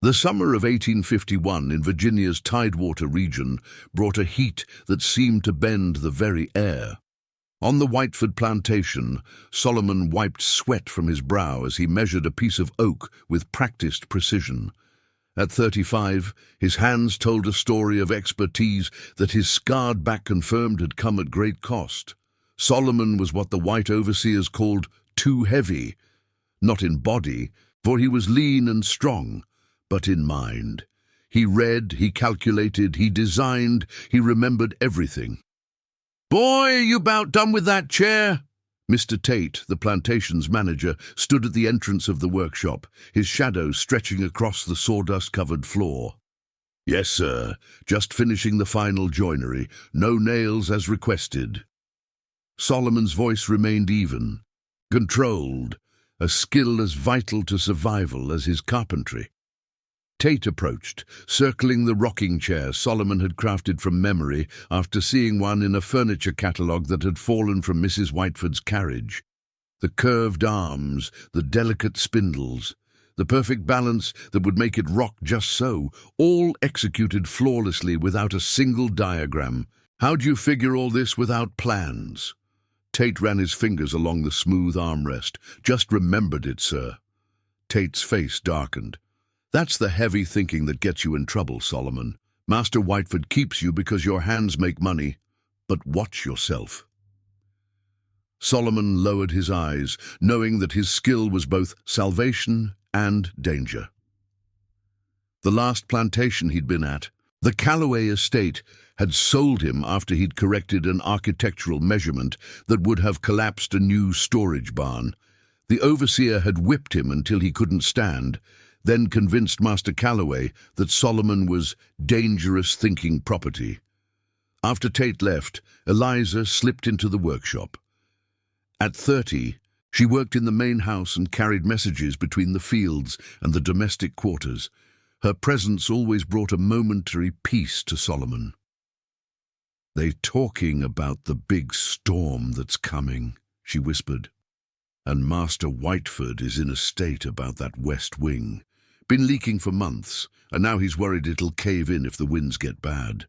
The summer of 1851 in Virginia's Tidewater region brought a heat that seemed to bend the very air. On the Whiteford plantation, Solomon wiped sweat from his brow as he measured a piece of oak with practiced precision. At 35, his hands told a story of expertise that his scarred back confirmed had come at great cost. Solomon was what the white overseers called too heavy, not in body, for he was lean and strong, but in mind. He read, he calculated, he designed, he remembered everything. "Boy, you about done with that chair?" Mr. Tate, the plantation's manager, stood at the entrance of the workshop, his shadow stretching across the sawdust-covered floor. "Yes, sir. Just finishing the final joinery. No nails as requested." Solomon's voice remained even, controlled, a skill as vital to survival as his carpentry. Tate approached, circling the rocking chair Solomon had crafted from memory after seeing one in a furniture catalogue that had fallen from Mrs. Whiteford's carriage. The curved arms, the delicate spindles, the perfect balance that would make it rock just so, all executed flawlessly without a single diagram. "How'd you figure all this without plans?" Tate ran his fingers along the smooth armrest. "Just remembered it, sir." Tate's face darkened. "That's the heavy thinking that gets you in trouble, Solomon. Master Whiteford keeps you because your hands make money, but watch yourself." Solomon lowered his eyes, knowing that his skill was both salvation and danger. The last plantation he'd been at, the Callaway estate, had sold him after he'd corrected an architectural measurement that would have collapsed a new storage barn. The overseer had whipped him until he couldn't stand, then convinced Master Callaway that Solomon was dangerous thinking property. After Tate left, Eliza slipped into the workshop. At 30, she worked in the main house and carried messages between the fields and the domestic quarters. Her presence always brought a momentary peace to Solomon. "They talking about the big storm that's coming," she whispered. "And Master Whiteford is in a state about that west wing. Been leaking for months, and now he's worried it'll cave in if the winds get bad."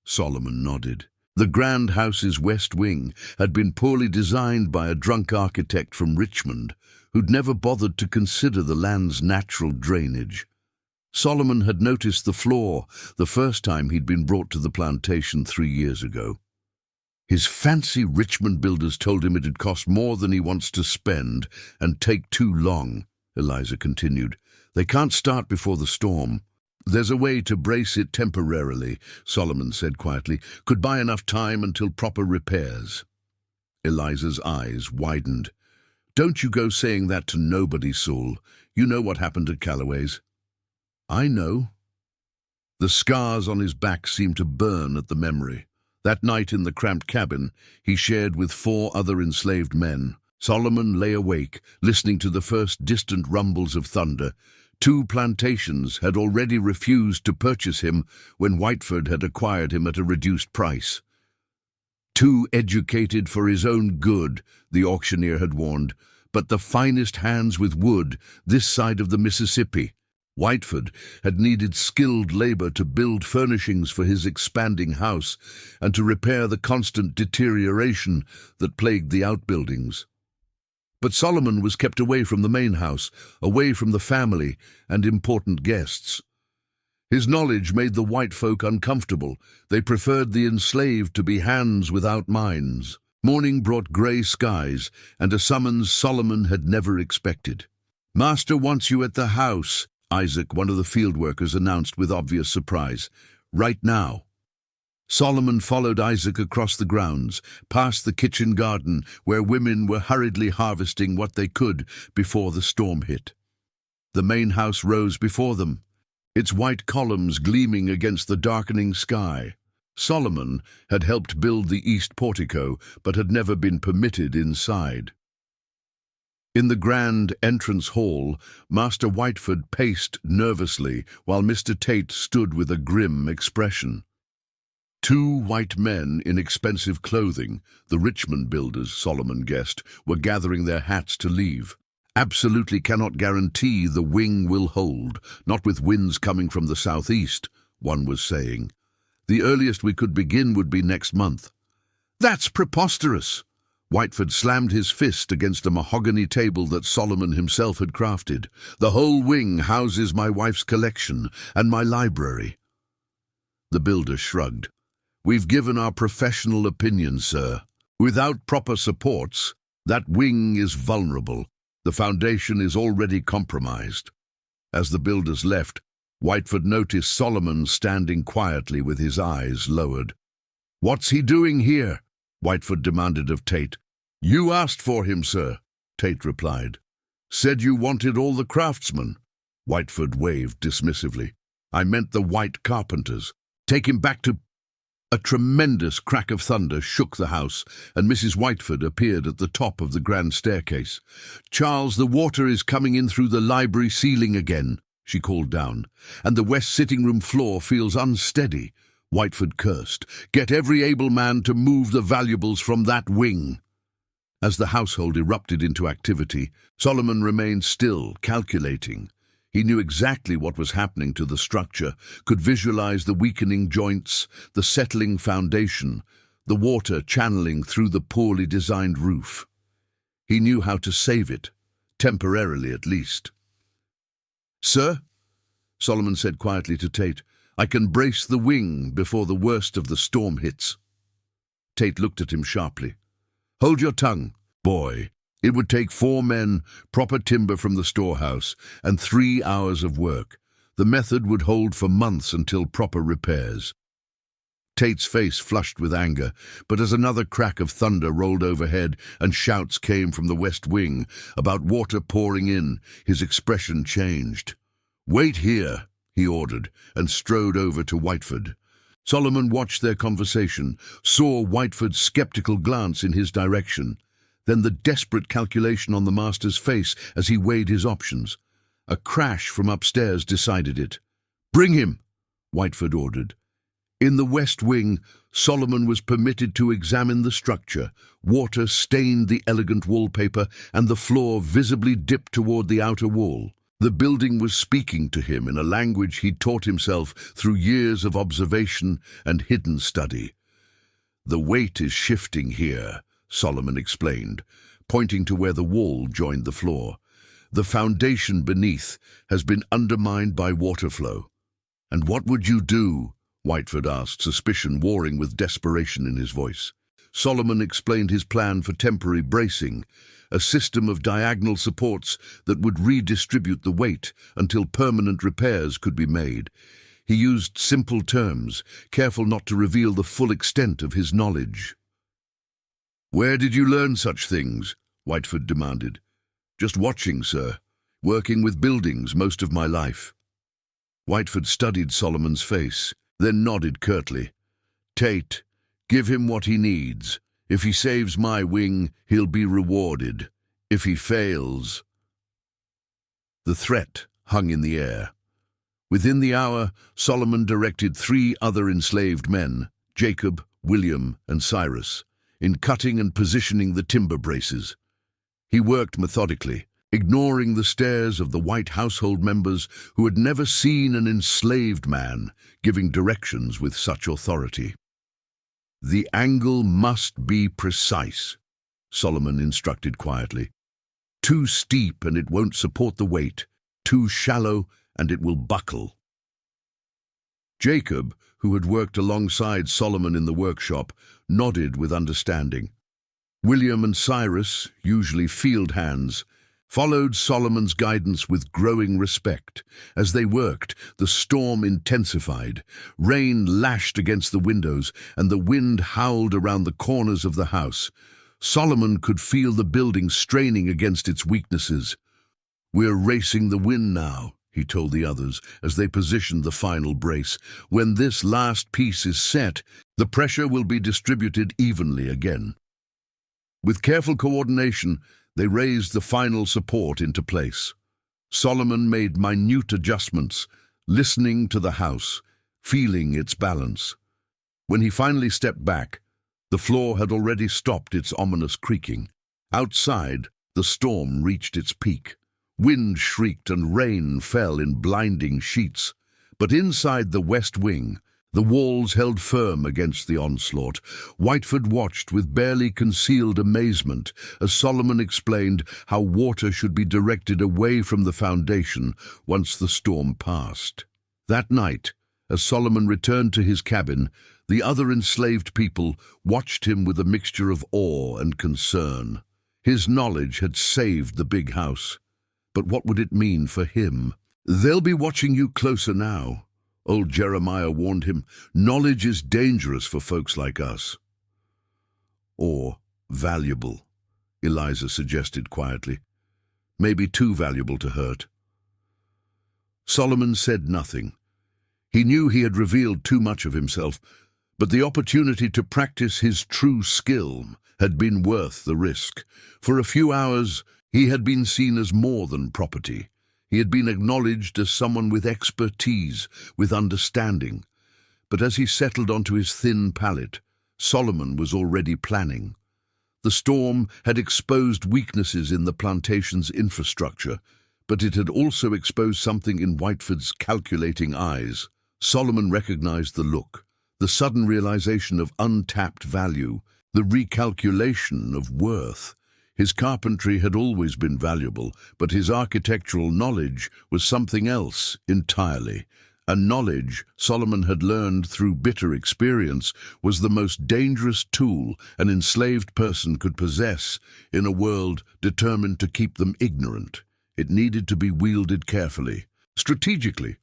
Solomon nodded. The grand house's west wing had been poorly designed by a drunk architect from Richmond who'd never bothered to consider the land's natural drainage. Solomon had noticed the flaw the first time he'd been brought to the plantation 3 years ago. "His fancy Richmond builders told him it'd cost more than he wants to spend and take too long," Eliza continued. "They can't start before the storm." "There's a way to brace it temporarily," Solomon said quietly. "Could buy enough time until proper repairs." Eliza's eyes widened. "Don't you go saying that to nobody, Saul. You know what happened at Callaway's." "I know." The scars on his back seemed to burn at the memory. That night in the cramped cabin he shared with 4 other enslaved men, Solomon lay awake, listening to the first distant rumbles of thunder. 2 plantations had already refused to purchase him when Whiteford had acquired him at a reduced price. "Too educated for his own good," the auctioneer had warned, "but the finest hands with wood this side of the Mississippi." Whiteford had needed skilled labor to build furnishings for his expanding house and to repair the constant deterioration that plagued the outbuildings. But Solomon was kept away from the main house, away from the family and important guests. His knowledge made the white folk uncomfortable. They preferred the enslaved to be hands without minds. Morning brought grey skies and a summons Solomon had never expected. "Master wants you at the house," Isaac, one of the field workers, announced with obvious surprise. "Right now." Solomon followed Isaac across the grounds, past the kitchen garden where women were hurriedly harvesting what they could before the storm hit. The main house rose before them, its white columns gleaming against the darkening sky. Solomon had helped build the east portico, but had never been permitted inside. In the grand entrance hall, Master Whiteford paced nervously while Mr. Tate stood with a grim expression. 2 white men in expensive clothing, the Richmond builders, Solomon guessed, were gathering their hats to leave. Absolutely cannot guarantee the wing will hold, not with winds coming from the southeast, one was saying. The earliest we could begin would be next month. That's preposterous! Whiteford slammed his fist against a mahogany table that Solomon himself had crafted. The whole wing houses my wife's collection and my library. The builder shrugged. We've given our professional opinion, sir. Without proper supports, that wing is vulnerable. The foundation is already compromised. As the builders left, Whiteford noticed Solomon standing quietly with his eyes lowered. "What's he doing here?" Whiteford demanded of Tate. "You asked for him, sir," Tate replied. "Said you wanted all the craftsmen." Whiteford waved dismissively. "I meant the white carpenters. Take him back to—" A tremendous crack of thunder shook the house, and Mrs. Whiteford appeared at the top of the grand staircase. "Charles, the water is coming in through the library ceiling again," she called down, "and the west sitting-room floor feels unsteady." Whiteford cursed. "Get every able man to move the valuables from that wing." As the household erupted into activity, Solomon remained still, calculating. He knew exactly what was happening to the structure, could visualize the weakening joints, the settling foundation, the water channeling through the poorly designed roof. He knew how to save it, temporarily at least. "Sir," Solomon said quietly to Tate, "I can brace the wing before the worst of the storm hits." Tate looked at him sharply. "Hold your tongue, boy. It would take 4 men, proper timber from the storehouse, and 3 hours of work. The method would hold for months until proper repairs." Tate's face flushed with anger, but as another crack of thunder rolled overhead and shouts came from the west wing about water pouring in, his expression changed. "Wait here," he ordered, and strode over to Whiteford. Solomon watched their conversation, saw Whiteford's skeptical glance in his direction, then the desperate calculation on the master's face as he weighed his options. A crash from upstairs decided it. "Bring him," Whiteford ordered. In the west wing, Solomon was permitted to examine the structure. Water stained the elegant wallpaper, and the floor visibly dipped toward the outer wall. The building was speaking to him in a language he'd taught himself through years of observation and hidden study. "The weight is shifting here," Solomon explained, pointing to where the wall joined the floor. "The foundation beneath has been undermined by water flow." "And what would you do?" Whiteford asked, suspicion warring with desperation in his voice. Solomon explained his plan for temporary bracing, a system of diagonal supports that would redistribute the weight until permanent repairs could be made. He used simple terms, careful not to reveal the full extent of his knowledge. "Where did you learn such things?" Whiteford demanded. "Just watching, sir. Working with buildings most of my life." Whiteford studied Solomon's face, then nodded curtly. "Tate, give him what he needs. If he saves my wing, he'll be rewarded. If he fails—" The threat hung in the air. Within the hour, Solomon directed 3 other enslaved men, Jacob, William, and Cyrus, in cutting and positioning the timber braces. He worked methodically, ignoring the stares of the white household members who had never seen an enslaved man giving directions with such authority. "The angle must be precise," Solomon instructed quietly. "Too steep and it won't support the weight. Too shallow and it will buckle." Jacob, who had worked alongside Solomon in the workshop, nodded with understanding. William and Cyrus, usually field hands, followed Solomon's guidance with growing respect. As they worked, the storm intensified. Rain lashed against the windows, and the wind howled around the corners of the house. Solomon could feel the building straining against its weaknesses. "We're racing the wind now," he told the others as they positioned the final brace. "When this last piece is set, the pressure will be distributed evenly again." With careful coordination, they raised the final support into place. Solomon made minute adjustments, listening to the house, feeling its balance. When he finally stepped back, the floor had already stopped its ominous creaking. Outside, The storm reached its peak. Wind shrieked and rain fell in blinding sheets. But inside the west wing, the walls held firm against the onslaught. Whiteford watched with barely concealed amazement as Solomon explained how water should be directed away from the foundation once the storm passed. That night, as Solomon returned to his cabin, the other enslaved people watched him with a mixture of awe and concern. His knowledge had saved the big house. But what would it mean for him? "They'll be watching you closer now," old Jeremiah warned him. "Knowledge is dangerous for folks like us." "Or valuable," Eliza suggested quietly. "Maybe too valuable to hurt." Solomon said nothing. He knew he had revealed too much of himself, but the opportunity to practice his true skill had been worth the risk. For a few hours, he had been seen as more than property. He had been acknowledged as someone with expertise, with understanding. But as he settled onto his thin palate, Solomon was already planning. The storm had exposed weaknesses in the plantation's infrastructure, but it had also exposed something in Whiteford's calculating eyes. Solomon recognized the look, the sudden realization of untapped value, the recalculation of worth. His carpentry had always been valuable, but his architectural knowledge was something else entirely. And knowledge, Solomon had learned through bitter experience, was the most dangerous tool an enslaved person could possess in a world determined to keep them ignorant. It needed to be wielded carefully, strategically,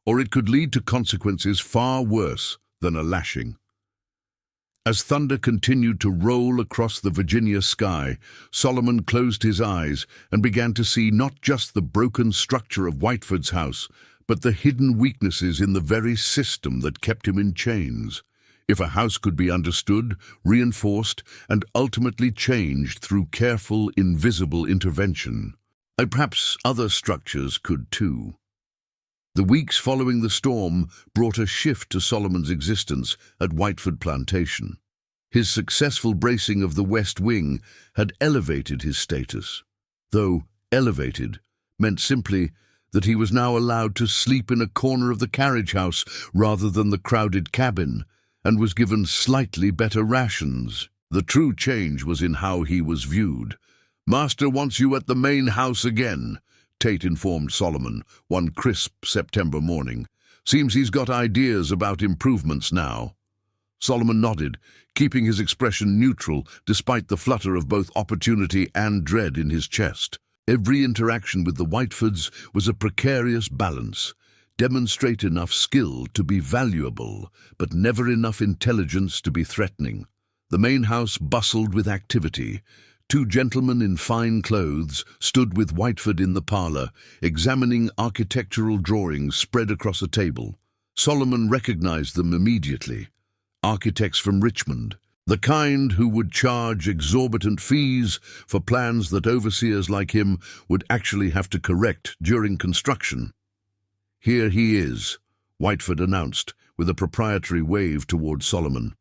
or it could lead to consequences far worse than a lashing. As thunder continued to roll across the Virginia sky, Solomon closed his eyes and began to see not just the broken structure of Whiteford's house, but the hidden weaknesses in the very system that kept him in chains. If a house could be understood, reinforced, and ultimately changed through careful, invisible intervention, perhaps other structures could too. The weeks following the storm brought a shift to Solomon's existence at Whiteford Plantation. His successful bracing of the West Wing had elevated his status, though elevated meant simply that he was now allowed to sleep in a corner of the carriage house rather than the crowded cabin, and was given slightly better rations. The true change was in how he was viewed. "Master wants you at the main house again," Tate informed Solomon one crisp September morning. "Seems he's got ideas about improvements now." Solomon nodded, keeping his expression neutral despite the flutter of both opportunity and dread in his chest. Every interaction with the Whitefords was a precarious balance. Demonstrate enough skill to be valuable, but never enough intelligence to be threatening. The main house bustled with activity. Two gentlemen in fine clothes stood with Whiteford in the parlor, examining architectural drawings spread across a table. Solomon recognized them immediately. Architects from Richmond, the kind who would charge exorbitant fees for plans that overseers like him would actually have to correct during construction. "Here he is," Whiteford announced, with a proprietary wave toward Solomon.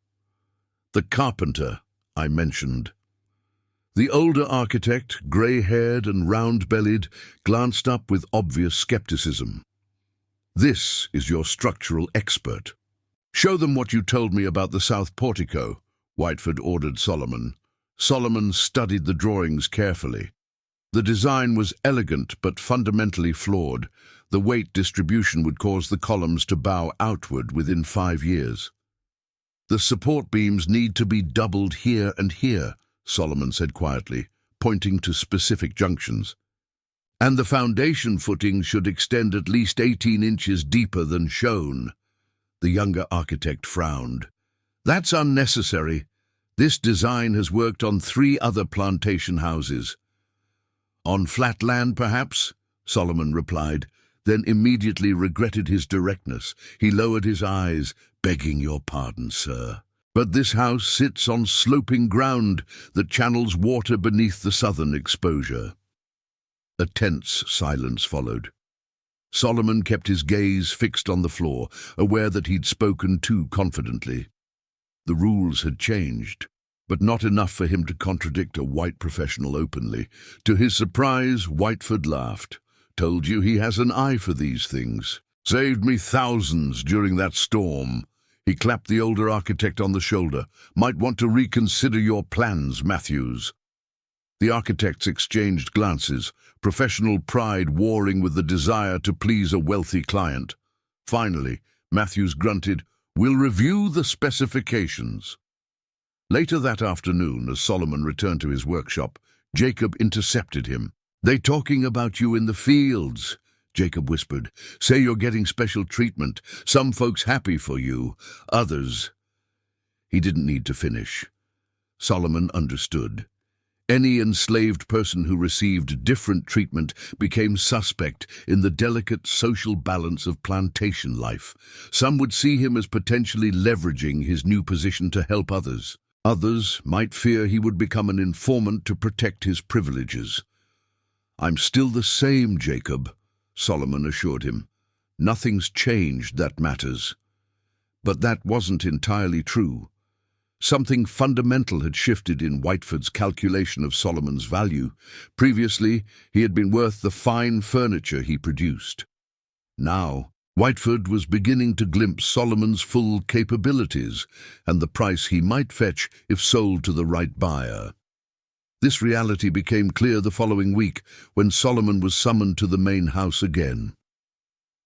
"The carpenter I mentioned." The older architect, grey-haired and round-bellied, glanced up with obvious skepticism. "This is your structural expert." "Show them what you told me about the south portico," Whiteford ordered Solomon. Solomon studied the drawings carefully. The design was elegant but fundamentally flawed. The weight distribution would cause the columns to bow outward within 5 years. "The support beams need to be doubled here and here," Solomon said quietly, pointing to specific junctions. "And the foundation footing should extend at least 18 inches deeper than shown." The younger architect frowned. "That's unnecessary. This design has worked on 3 other plantation houses." "On flat land, perhaps?" Solomon replied, then immediately regretted his directness. He lowered his eyes. "Begging your pardon, sir. But this house sits on sloping ground that channels water beneath the southern exposure." A tense silence followed. Solomon kept his gaze fixed on the floor, aware that he'd spoken too confidently. The rules had changed. but not enough for him to contradict a white professional openly. To his surprise, Whiteford laughed. "Told you he has an eye for these things. Saved me thousands during that storm." He clapped the older architect on the shoulder. "Might want to reconsider your plans, Matthews." The architects exchanged glances, professional pride warring with the desire to please a wealthy client. Finally, Matthews grunted, "We'll review the specifications." Later that afternoon, as Solomon returned to his workshop, Jacob intercepted him. "They talking about you in the fields," Jacob whispered. "Say you're getting special treatment. Some folks happy for you, others—" He didn't need to finish. Solomon understood. Any enslaved person who received different treatment became suspect in the delicate social balance of plantation life. Some would see him as potentially leveraging his new position to help others. Others might fear he would become an informant to protect his privileges. "I'm still the same, Jacob," Solomon assured him. "Nothing's changed that matters." But that wasn't entirely true. Something fundamental had shifted in Whiteford's calculation of Solomon's value. Previously, he had been worth the fine furniture he produced. Now, Whiteford was beginning to glimpse Solomon's full capabilities and the price he might fetch if sold to the right buyer. This reality became clear the following week when Solomon was summoned to the main house again.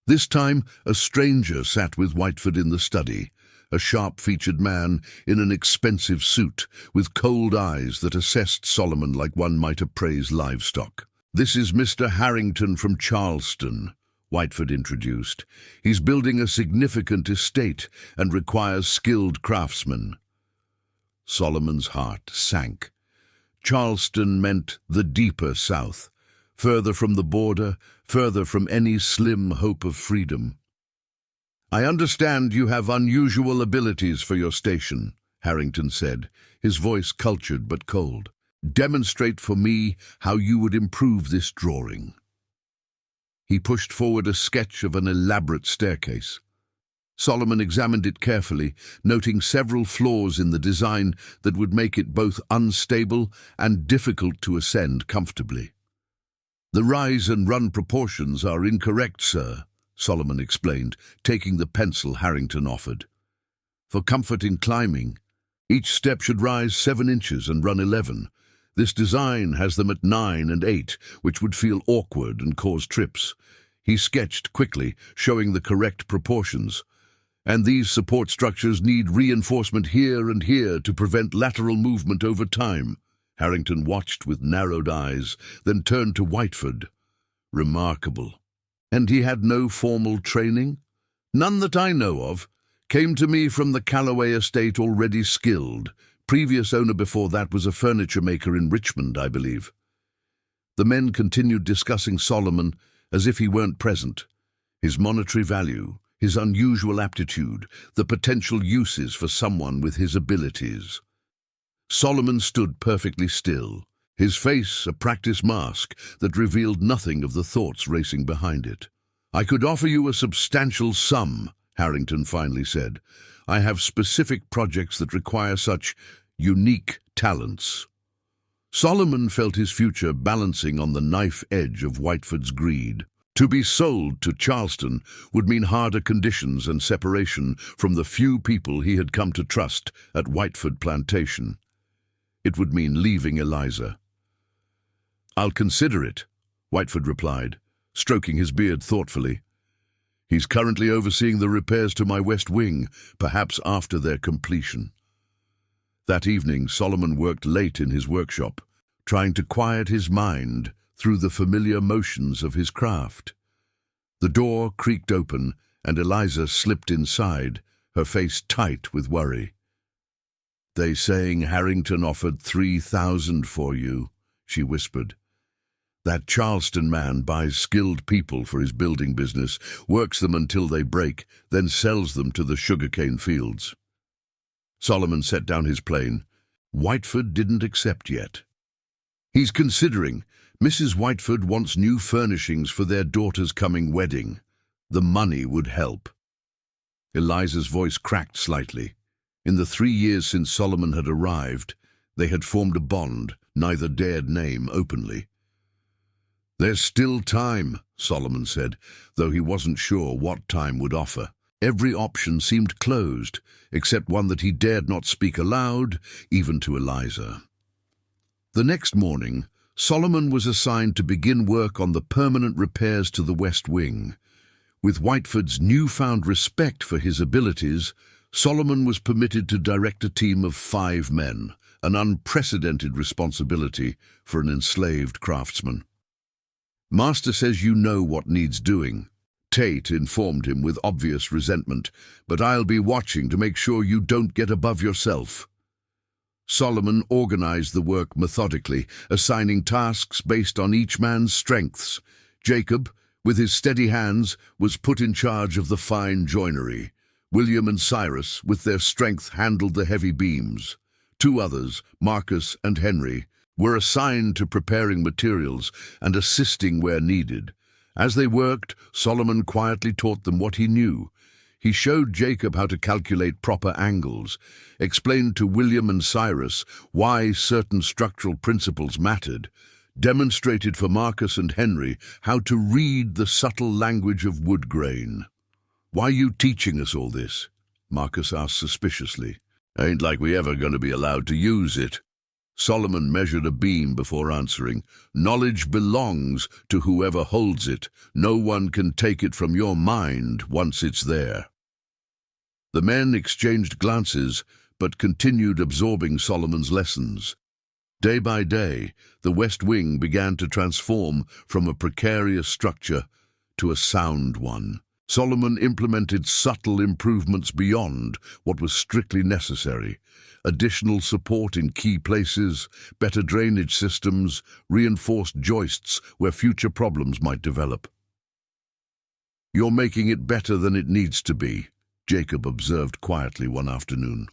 This time, a stranger sat with Whiteford in the study. A sharp-featured man in an expensive suit, with cold eyes that assessed Solomon like one might appraise livestock. "This is Mr. Harrington from Charleston," Whiteford introduced. "He's building a significant estate and requires skilled craftsmen." Solomon's heart sank. Charleston meant the deeper South, further from the border, further from any slim hope of freedom. "I understand you have unusual abilities for your station," Harrington said, his voice cultured but cold. "Demonstrate for me how you would improve this drawing." He pushed forward a sketch of an elaborate staircase. Solomon examined it carefully, noting several flaws in the design that would make it both unstable and difficult to ascend comfortably. "The rise and run proportions are incorrect, sir," Solomon explained, taking the pencil Harrington offered. "For comfort in climbing, each step should rise 7 inches and run 11. This design has them at 9 and 8, which would feel awkward and cause trips." He sketched quickly, showing the correct proportions. "And these support structures need reinforcement here and here to prevent lateral movement over time." Harrington watched with narrowed eyes, then turned to Whiteford. "Remarkable. And he had no formal training?" "None that I know of. Came to me from the Callaway estate already skilled. Previous owner before that was a furniture maker in Richmond, I believe." The men continued discussing Solomon as if he weren't present. His monetary value, his unusual aptitude, the potential uses for someone with his abilities. Solomon stood perfectly still, his face a practice mask that revealed nothing of the thoughts racing behind it. "I could offer you a substantial sum," Harrington finally said. "I have specific projects that require such unique talents." Solomon felt his future balancing on the knife edge of Whiteford's greed. To be sold to Charleston would mean harder conditions and separation from the few people he had come to trust at Whiteford Plantation. It would mean leaving Eliza. "I'll consider it," Whiteford replied, stroking his beard thoughtfully. "He's currently overseeing the repairs to my west wing, perhaps after their completion." That evening, Solomon worked late in his workshop, trying to quiet his mind through the familiar motions of his craft. The door creaked open, and Eliza slipped inside, her face tight with worry. "They saying Harrington offered 3,000 for you," she whispered. "That Charleston man buys skilled people for his building business, works them until they break, then sells them to the sugarcane fields." Solomon set down his plane. Whiteford didn't accept yet. "He's considering. Mrs. Whiteford wants new furnishings for their daughter's coming wedding. The money would help." Eliza's voice cracked slightly. In the 3 years since Solomon had arrived, They had formed a bond neither dared name openly. "There's still time," Solomon said, though he wasn't sure what time would offer. Every option seemed closed, except one that he dared not speak aloud, even to Eliza. The next morning, Solomon was assigned to begin work on the permanent repairs to the West Wing. With Whiteford's newfound respect for his abilities, Solomon was permitted to direct a team of 5 men, an unprecedented responsibility for an enslaved craftsman. "Master says you know what needs doing," Tate informed him with obvious resentment, "but I'll be watching to make sure you don't get above yourself." Solomon organized the work methodically, assigning tasks based on each man's strengths. Jacob, with his steady hands, was put in charge of the fine joinery. William and Cyrus, with their strength, handled the heavy beams. 2 others, Marcus and Henry, were assigned to preparing materials and assisting where needed. As they worked, Solomon quietly taught them what he knew. He showed Jacob how to calculate proper angles, explained to William and Cyrus why certain structural principles mattered, demonstrated for Marcus and Henry how to read the subtle language of wood grain. "Why you teaching us all this?" Marcus asked suspiciously. "Ain't like we ever gonna be allowed to use it." Solomon measured a beam before answering. "Knowledge belongs to whoever holds it. No one can take it from your mind once it's there." The men exchanged glances, but continued absorbing Solomon's lessons. Day by day, the West Wing began to transform from a precarious structure to a sound one. Solomon implemented subtle improvements beyond what was strictly necessary. Additional support in key places, better drainage systems, reinforced joists where future problems might develop. "You're making it better than it needs to be," Jacob observed quietly one afternoon.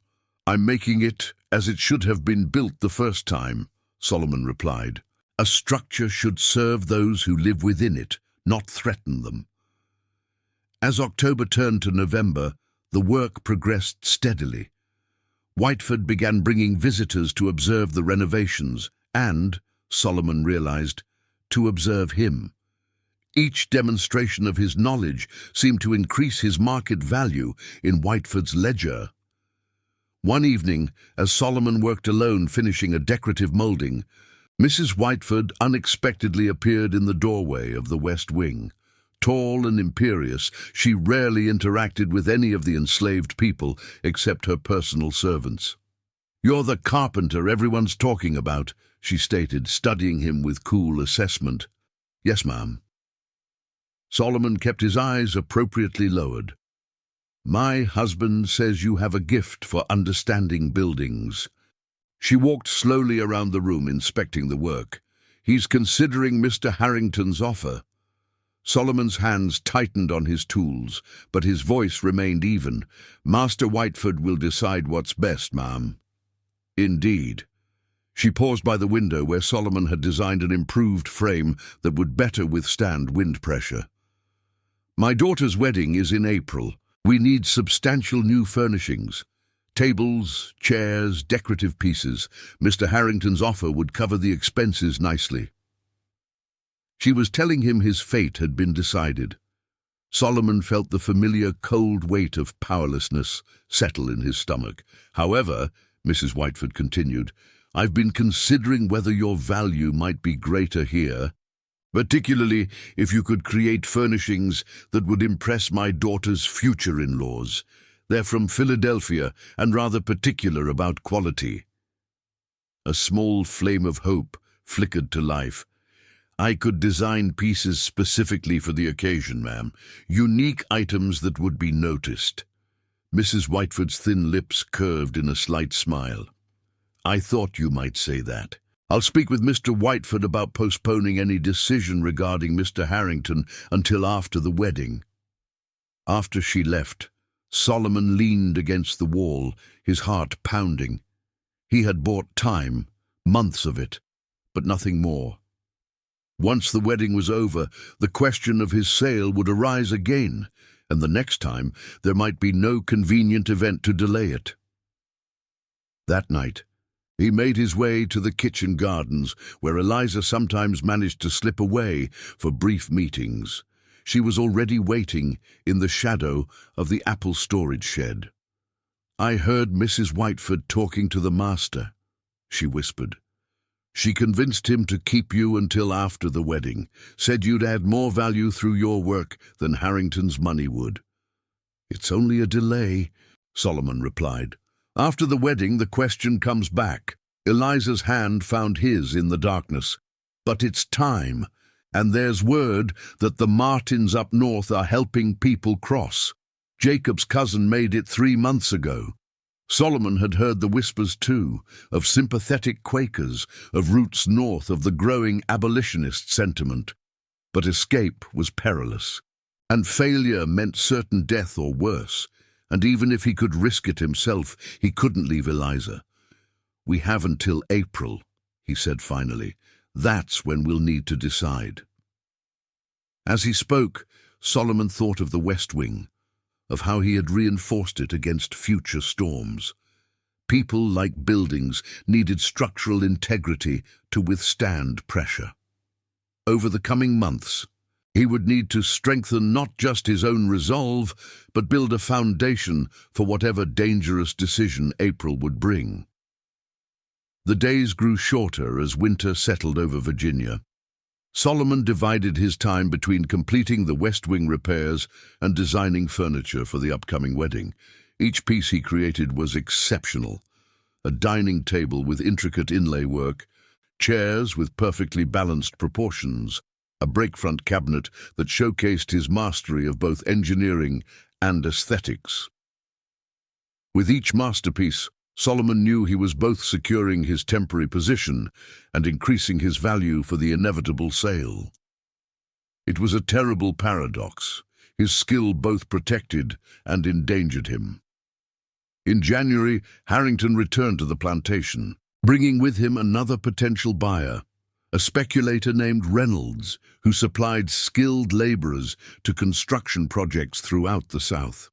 "I'm making it as it should have been built the first time," Solomon replied. "A structure should serve those who live within it, not threaten them." As October turned to November, the work progressed steadily. Whiteford began bringing visitors to observe the renovations and, Solomon realized, to observe him. Each demonstration of his knowledge seemed to increase his market value in Whiteford's ledger. One evening, as Solomon worked alone finishing a decorative molding, Mrs. Whiteford unexpectedly appeared in the doorway of the West Wing. Tall and imperious, she rarely interacted with any of the enslaved people except her personal servants. "You're the carpenter everyone's talking about," she stated, studying him with cool assessment. "Yes, ma'am." Solomon kept his eyes appropriately lowered. "My husband says you have a gift for understanding buildings." She walked slowly around the room, inspecting the work. "He's considering Mr. Harrington's offer." Solomon's hands tightened on his tools, but his voice remained even. "Master Whiteford will decide what's best, ma'am." "Indeed." She paused by the window where Solomon had designed an improved frame that would better withstand wind pressure. "My daughter's wedding is in April. We need substantial new furnishings. Tables, chairs, decorative pieces. Mr. Harrington's offer would cover the expenses nicely." She was telling him his fate had been decided. Solomon felt the familiar cold weight of powerlessness settle in his stomach. "However," Mrs. Whiteford continued, "I've been considering whether your value might be greater here, particularly if you could create furnishings that would impress my daughter's future in-laws. They're from Philadelphia and rather particular about quality." A small flame of hope flickered to life. "I could design pieces specifically for the occasion, ma'am. Unique items that would be noticed." Mrs. Whiteford's thin lips curved in a slight smile. "I thought you might say that. I'll speak with Mr. Whiteford about postponing any decision regarding Mr. Harrington until after the wedding." After she left, Solomon leaned against the wall, his heart pounding. He had bought time, months of it, but nothing more. Once the wedding was over, the question of his sale would arise again, and the next time there might be no convenient event to delay it. That night, He made his way to the kitchen gardens, where Eliza sometimes managed to slip away for brief meetings. She was already waiting in the shadow of the apple storage shed. "I heard Mrs. Whiteford talking to the master," she whispered. "She convinced him to keep you until after the wedding, said you'd add more value through your work than Harrington's money would." "It's only a delay," Solomon replied. "After the wedding, the question comes back." Eliza's hand found his in the darkness. "But it's time, and there's word that the Martins up north are helping people cross. Jacob's cousin made it 3 months ago." Solomon had heard the whispers too, of sympathetic Quakers, of routes north, of the growing abolitionist sentiment. But escape was perilous, and failure meant certain death or worse, and even if he could risk it himself, he couldn't leave Eliza. "We have until April," he said finally. "That's when we'll need to decide." As he spoke, Solomon thought of the West Wing, of how he had reinforced it against future storms. People, like buildings, needed structural integrity to withstand pressure. Over the coming months, he would need to strengthen not just his own resolve, but build a foundation for whatever dangerous decision April would bring. The days grew shorter as winter settled over Virginia. Solomon divided his time between completing the West Wing repairs and designing furniture for the upcoming wedding. Each piece he created was exceptional. A dining table with intricate inlay work, chairs with perfectly balanced proportions, a breakfront cabinet that showcased his mastery of both engineering and aesthetics. With each masterpiece, Solomon knew he was both securing his temporary position and increasing his value for the inevitable sale. It was a terrible paradox. His skill both protected and endangered him. In January, Harrington returned to the plantation, bringing with him another potential buyer, a speculator named Reynolds, who supplied skilled laborers to construction projects throughout the South.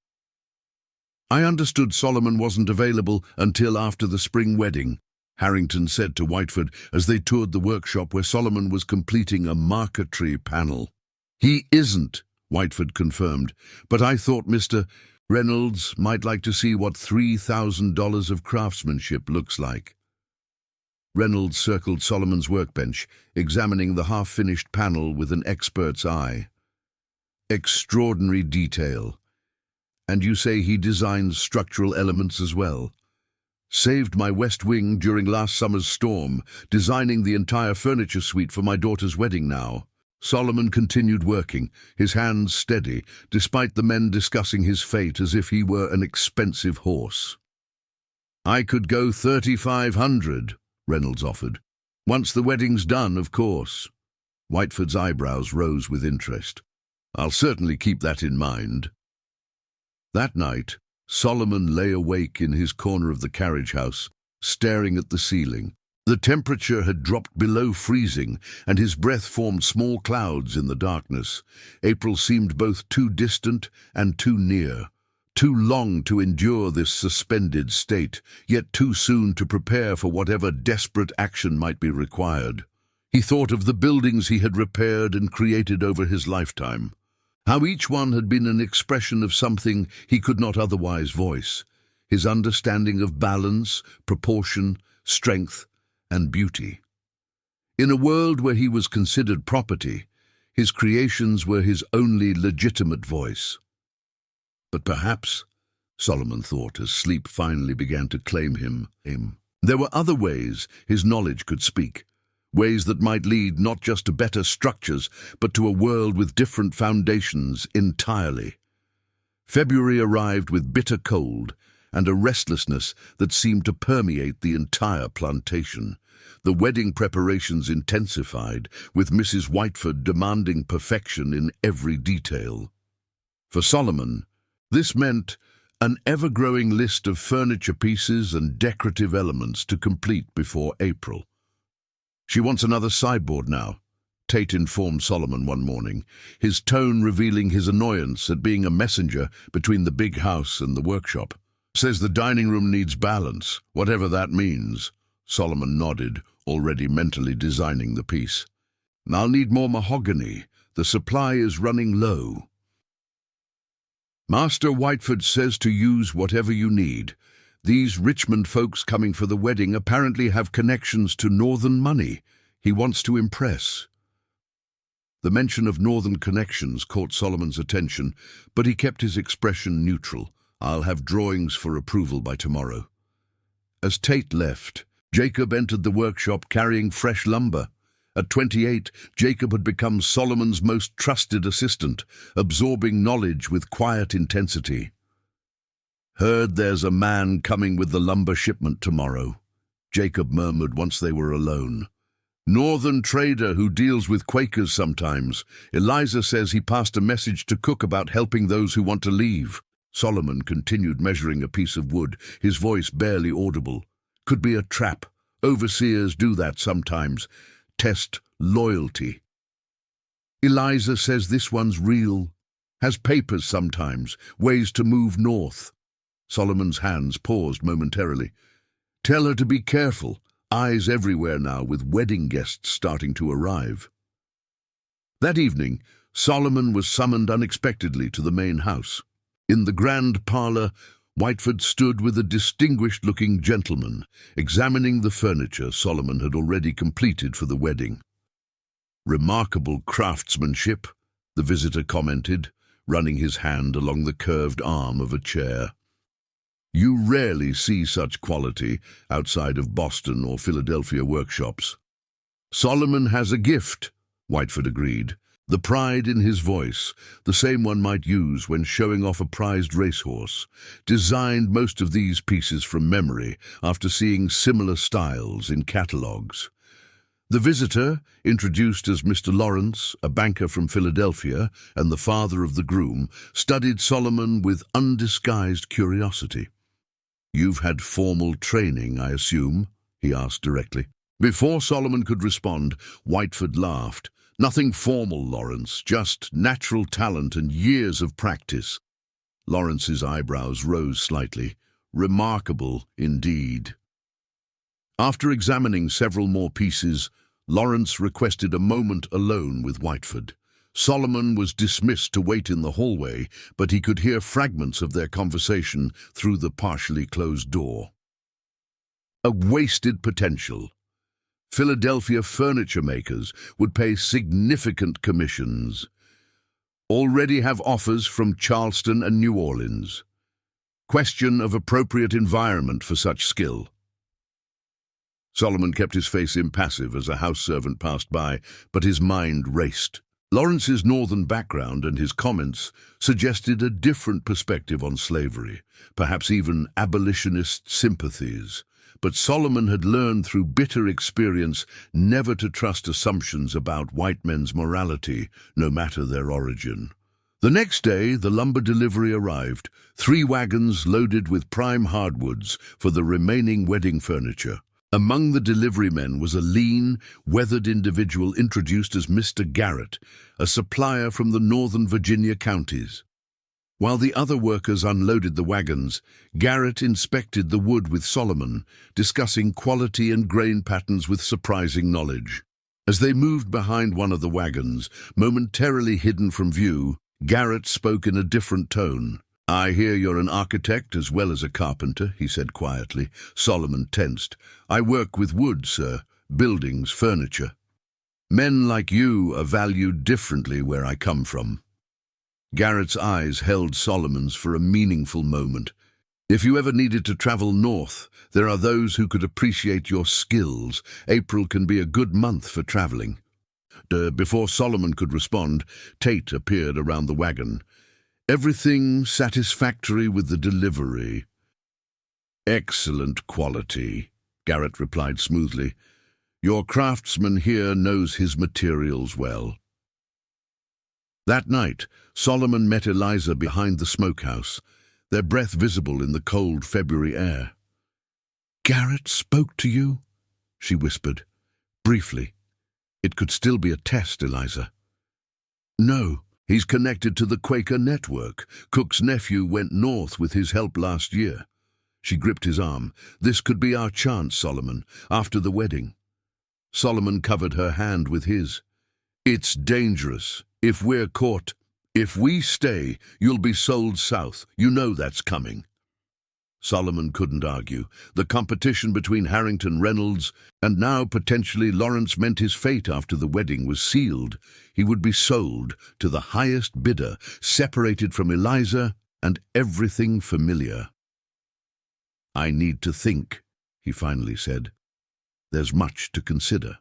"I understood Solomon wasn't available until after the spring wedding," Harrington said to Whiteford as they toured the workshop where Solomon was completing a marquetry panel. "He isn't," Whiteford confirmed, "but I thought Mr. Reynolds might like to see what $3,000 of craftsmanship looks like." Reynolds circled Solomon's workbench, examining the half-finished panel with an expert's eye. "Extraordinary detail. And you say he designs structural elements as well?" "Saved my West Wing during last summer's storm, designing the entire furniture suite for my daughter's wedding now." Solomon continued working, his hands steady, despite the men discussing his fate as if he were an expensive horse. "I could go 3,500, Reynolds offered. "Once the wedding's done, of course." Whiteford's eyebrows rose with interest. "I'll certainly keep that in mind." That night, Solomon lay awake in his corner of the carriage house, staring at the ceiling. The temperature had dropped below freezing, and his breath formed small clouds in the darkness. April seemed both too distant and too near, too long to endure this suspended state, yet too soon to prepare for whatever desperate action might be required. He thought of the buildings he had repaired and created over his lifetime, how each one had been an expression of something he could not otherwise voice, his understanding of balance, proportion, strength, and beauty. In a world where he was considered property, his creations were his only legitimate voice. But perhaps, Solomon thought as sleep finally began to claim him, there were other ways his knowledge could speak, ways that might lead not just to better structures, but to a world with different foundations entirely. February arrived with bitter cold and a restlessness that seemed to permeate the entire plantation. The wedding preparations intensified, with Mrs. Whiteford demanding perfection in every detail. For Solomon, this meant an ever-growing list of furniture pieces and decorative elements to complete before April. "She wants another sideboard now," Tate informed Solomon one morning, his tone revealing his annoyance at being a messenger between the big house and the workshop. "Says the dining room needs balance, whatever that means." Solomon nodded, already mentally designing the piece. "I'll need more mahogany. The supply is running low." "Master Whiteford says to use whatever you need. These Richmond folks coming for the wedding apparently have connections to Northern money. He wants to impress." The mention of Northern connections caught Solomon's attention, but he kept his expression neutral. "I'll have drawings for approval by tomorrow." As Tate left, Jacob entered the workshop carrying fresh lumber. At 28, Jacob had become Solomon's most trusted assistant, absorbing knowledge with quiet intensity. "Heard there's a man coming with the lumber shipment tomorrow," Jacob murmured once they were alone. "Northern trader who deals with Quakers sometimes. Eliza says he passed a message to Cook about helping those who want to leave." Solomon continued measuring a piece of wood, his voice barely audible. "Could be a trap. Overseers do that sometimes. Test loyalty. Eliza says this one's real. Has papers sometimes. Ways to move north." Solomon's hands paused momentarily. "Tell her to be careful. Eyes everywhere now, with wedding guests starting to arrive." That evening, Solomon was summoned unexpectedly to the main house. In the grand parlour, Whiteford stood with a distinguished-looking gentleman, examining the furniture Solomon had already completed for the wedding. "Remarkable craftsmanship," the visitor commented, running his hand along the curved arm of a chair. "You rarely see such quality outside of Boston or Philadelphia workshops." "Solomon has a gift," Whiteford agreed, the pride in his voice, the same one might use when showing off a prized racehorse. Designed most of these pieces from memory after seeing similar styles in catalogues. The visitor, introduced as Mr. Lawrence, a banker from Philadelphia and the father of the groom, studied Solomon with undisguised curiosity. "You've had formal training, I assume?" he asked directly. Before Solomon could respond, Whiteford laughed. "Nothing formal, Lawrence, just natural talent and years of practice." Lawrence's eyebrows rose slightly. "Remarkable, indeed." After examining several more pieces, Lawrence requested a moment alone with Whiteford. Solomon was dismissed to wait in the hallway, but he could hear fragments of their conversation through the partially closed door. A wasted potential. Philadelphia furniture makers would pay significant commissions. Already have offers from Charleston and New Orleans. Question of appropriate environment for such skill. Solomon kept his face impassive as a house servant passed by, but his mind raced. Lawrence's northern background and his comments suggested a different perspective on slavery, perhaps even abolitionist sympathies. But Solomon had learned through bitter experience never to trust assumptions about white men's morality, no matter their origin. The next day, the lumber delivery arrived, 3 wagons loaded with prime hardwoods for the remaining wedding furniture. Among the delivery men was a lean, weathered individual introduced as Mr. Garrett, a supplier from the northern Virginia counties. While the other workers unloaded the wagons, Garrett inspected the wood with Solomon, discussing quality and grain patterns with surprising knowledge. As they moved behind one of the wagons, momentarily hidden from view, Garrett spoke in a different tone. "I hear you're an architect as well as a carpenter," he said quietly. Solomon tensed. "I work with wood, sir. Buildings, furniture. Men like you are valued differently where I come from." Garrett's eyes held Solomon's for a meaningful moment. "If you ever needed to travel north, there are those who could appreciate your skills. April can be a good month for traveling." Before Solomon could respond, Tate appeared around the wagon. "Everything satisfactory with the delivery." "Excellent quality," Garrett replied smoothly. "Your craftsman here knows his materials well." That night, Solomon met Eliza behind the smokehouse, their breath visible in the cold February air. "Garrett spoke to you?" she whispered. "Briefly. It could still be a test, Eliza." "No, he's connected to the Quaker network. Cook's nephew went north with his help last year." She gripped his arm. "This could be our chance, Solomon, after the wedding." Solomon covered her hand with his. "It's dangerous. If we're caught, if we stay, you'll be sold south. You know that's coming." Solomon couldn't argue. The competition between Harrington Reynolds and now potentially Lawrence meant his fate after the wedding was sealed. He would be sold to the highest bidder, separated from Eliza and everything familiar. "I need to think," he finally said. "There's much to consider."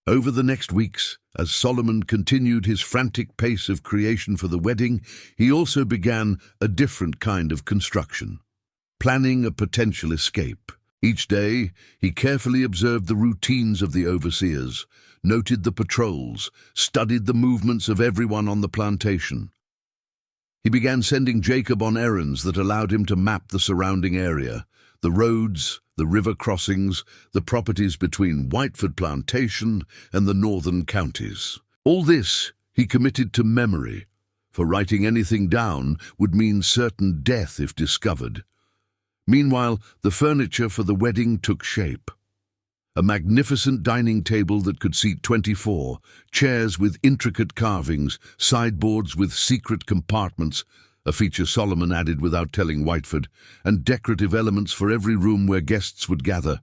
Over the next weeks, as Solomon continued his frantic pace of creation for the wedding, he also began a different kind of construction, planning a potential escape. Each day, he carefully observed the routines of the overseers, noted the patrols, studied the movements of everyone on the plantation. He began sending Jacob on errands that allowed him to map the surrounding area, the roads, the river crossings, the properties between Whiteford Plantation and the northern counties. All this he committed to memory, for writing anything down would mean certain death if discovered. Meanwhile, the furniture for the wedding took shape. A magnificent dining table that could seat 24, chairs with intricate carvings, sideboards with secret compartments, a feature Solomon added without telling Whiteford, and decorative elements for every room where guests would gather.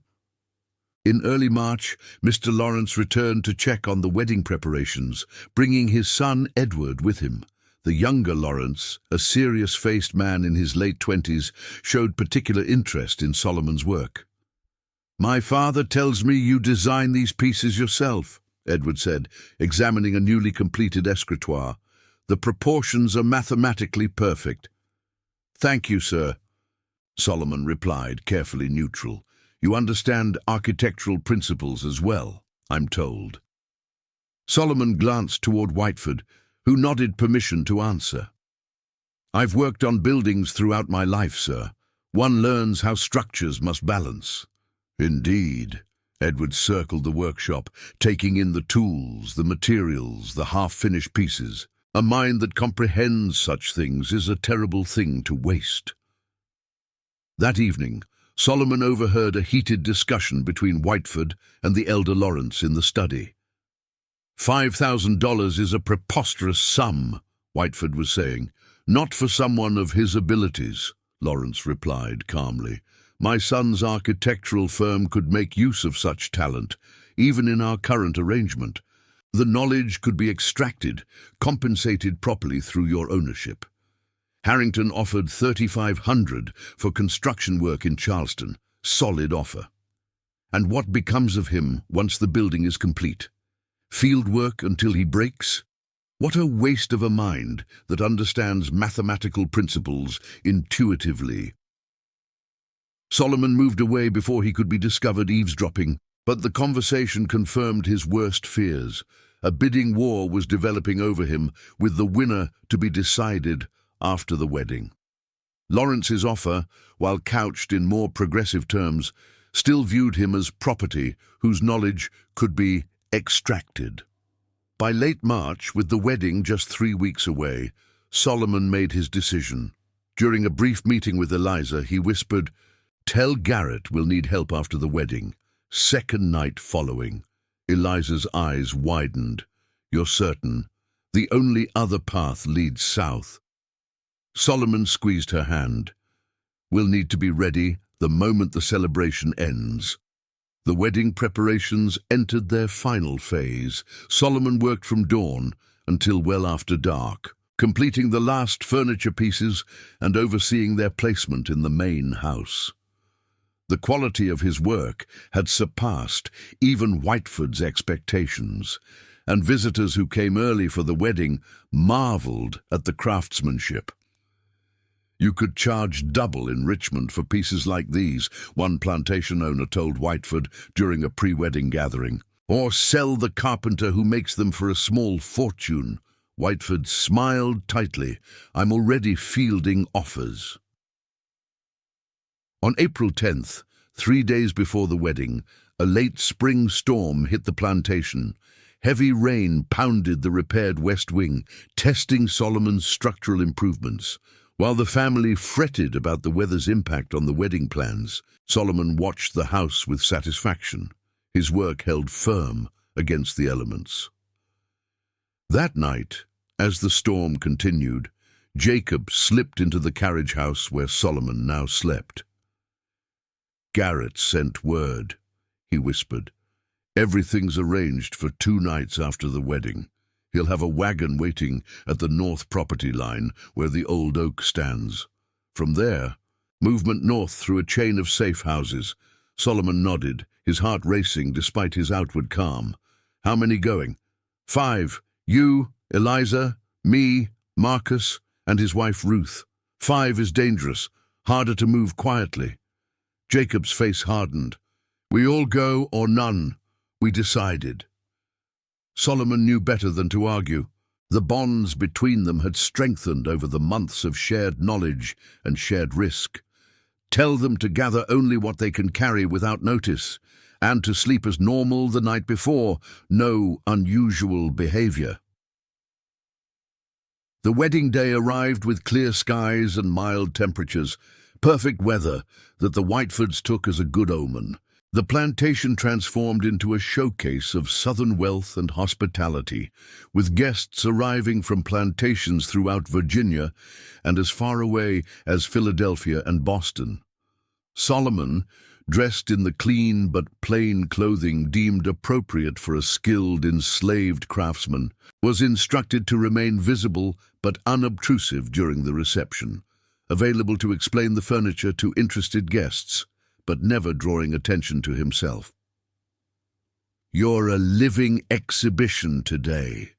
In early March, Mr. Lawrence returned to check on the wedding preparations, bringing his son Edward with him. The younger Lawrence, a serious-faced man in his late 20s, showed particular interest in Solomon's work. "My father tells me you design these pieces yourself," Edward said, examining a newly completed escritoire. "The proportions are mathematically perfect." "Thank you, sir," Solomon replied, carefully neutral. "You understand architectural principles as well, I'm told." Solomon glanced toward Whiteford, who nodded permission to answer. "I've worked on buildings throughout my life, sir. One learns how structures must balance." "Indeed." Edward circled the workshop, taking in the tools, the materials, the half-finished pieces. "A mind that comprehends such things is a terrible thing to waste." That evening, Solomon overheard a heated discussion between Whiteford and the elder Lawrence in the study. $5,000 is a preposterous sum," Whiteford was saying. "Not for someone of his abilities," Lawrence replied calmly. "My son's architectural firm could make use of such talent, even in our current arrangement. The knowledge could be extracted, compensated properly through your ownership." Harrington offered $3,500 for construction work in Charleston. Solid offer. "And what becomes of him once the building is complete? Field work until he breaks? What a waste of a mind that understands mathematical principles intuitively." Solomon moved away before he could be discovered eavesdropping, but the conversation confirmed his worst fears. A bidding war was developing over him, with the winner to be decided after the wedding. Lawrence's offer, while couched in more progressive terms, still viewed him as property whose knowledge could be extracted. By late March, with the wedding just 3 weeks away, Solomon made his decision. During a brief meeting with Eliza, he whispered, "Tell Garrett we'll need help after the wedding. Second night following." Eliza's eyes widened. "You're certain? The only other path leads south." Solomon squeezed her hand. "We'll need to be ready the moment the celebration ends." The wedding preparations entered their final phase. Solomon worked from dawn until well after dark, completing the last furniture pieces and overseeing their placement in the main house. The quality of his work had surpassed even Whiteford's expectations, and visitors who came early for the wedding marveled at the craftsmanship. "You could charge double in Richmond for pieces like these," one plantation owner told Whiteford during a pre-wedding gathering. "Or sell the carpenter who makes them for a small fortune." Whiteford smiled tightly. "I'm already fielding offers." On April 10th, 3 days before the wedding, a late spring storm hit the plantation. Heavy rain pounded the repaired west wing, testing Solomon's structural improvements. While the family fretted about the weather's impact on the wedding plans, Solomon watched the house with satisfaction. His work held firm against the elements. That night, as the storm continued, Jacob slipped into the carriage house where Solomon now slept. "Garrett sent word," he whispered. "Everything's arranged for 2 nights after the wedding. He'll have a wagon waiting at the north property line where the old oak stands. From there, movement north through a chain of safe houses." Solomon nodded, his heart racing despite his outward calm. "How many going?" 5. "You, Eliza, me, Marcus, and his wife Ruth. 5 is dangerous, harder to move quietly." Jacob's face hardened. "We all go or none," we decided. Solomon knew better than to argue. The bonds between them had strengthened over the months of shared knowledge and shared risk. Tell them to gather only what they can carry without notice, and to sleep as normal the night before, no unusual behavior. The wedding day arrived with clear skies and mild temperatures, perfect weather that the Whitefords took as a good omen. The plantation transformed into a showcase of southern wealth and hospitality, with guests arriving from plantations throughout Virginia and as far away as Philadelphia and Boston. Solomon, dressed in the clean but plain clothing deemed appropriate for a skilled, enslaved craftsman, was instructed to remain visible but unobtrusive during the reception, available to explain the furniture to interested guests, but never drawing attention to himself. "You're a living exhibition today,"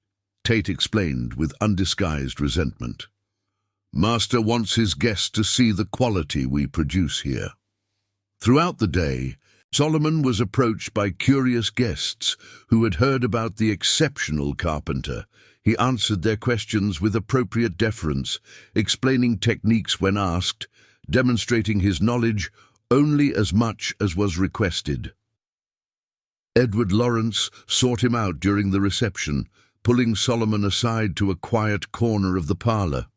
Tate explained with undisguised resentment. "Master wants his guests to see the quality we produce here." Throughout the day, Solomon was approached by curious guests who had heard about the exceptional Carpenter. He answered their questions with appropriate deference, explaining techniques when asked, demonstrating his knowledge only as much as was requested. Edward Lawrence sought him out during the reception, pulling Solomon aside to a quiet corner of the parlor.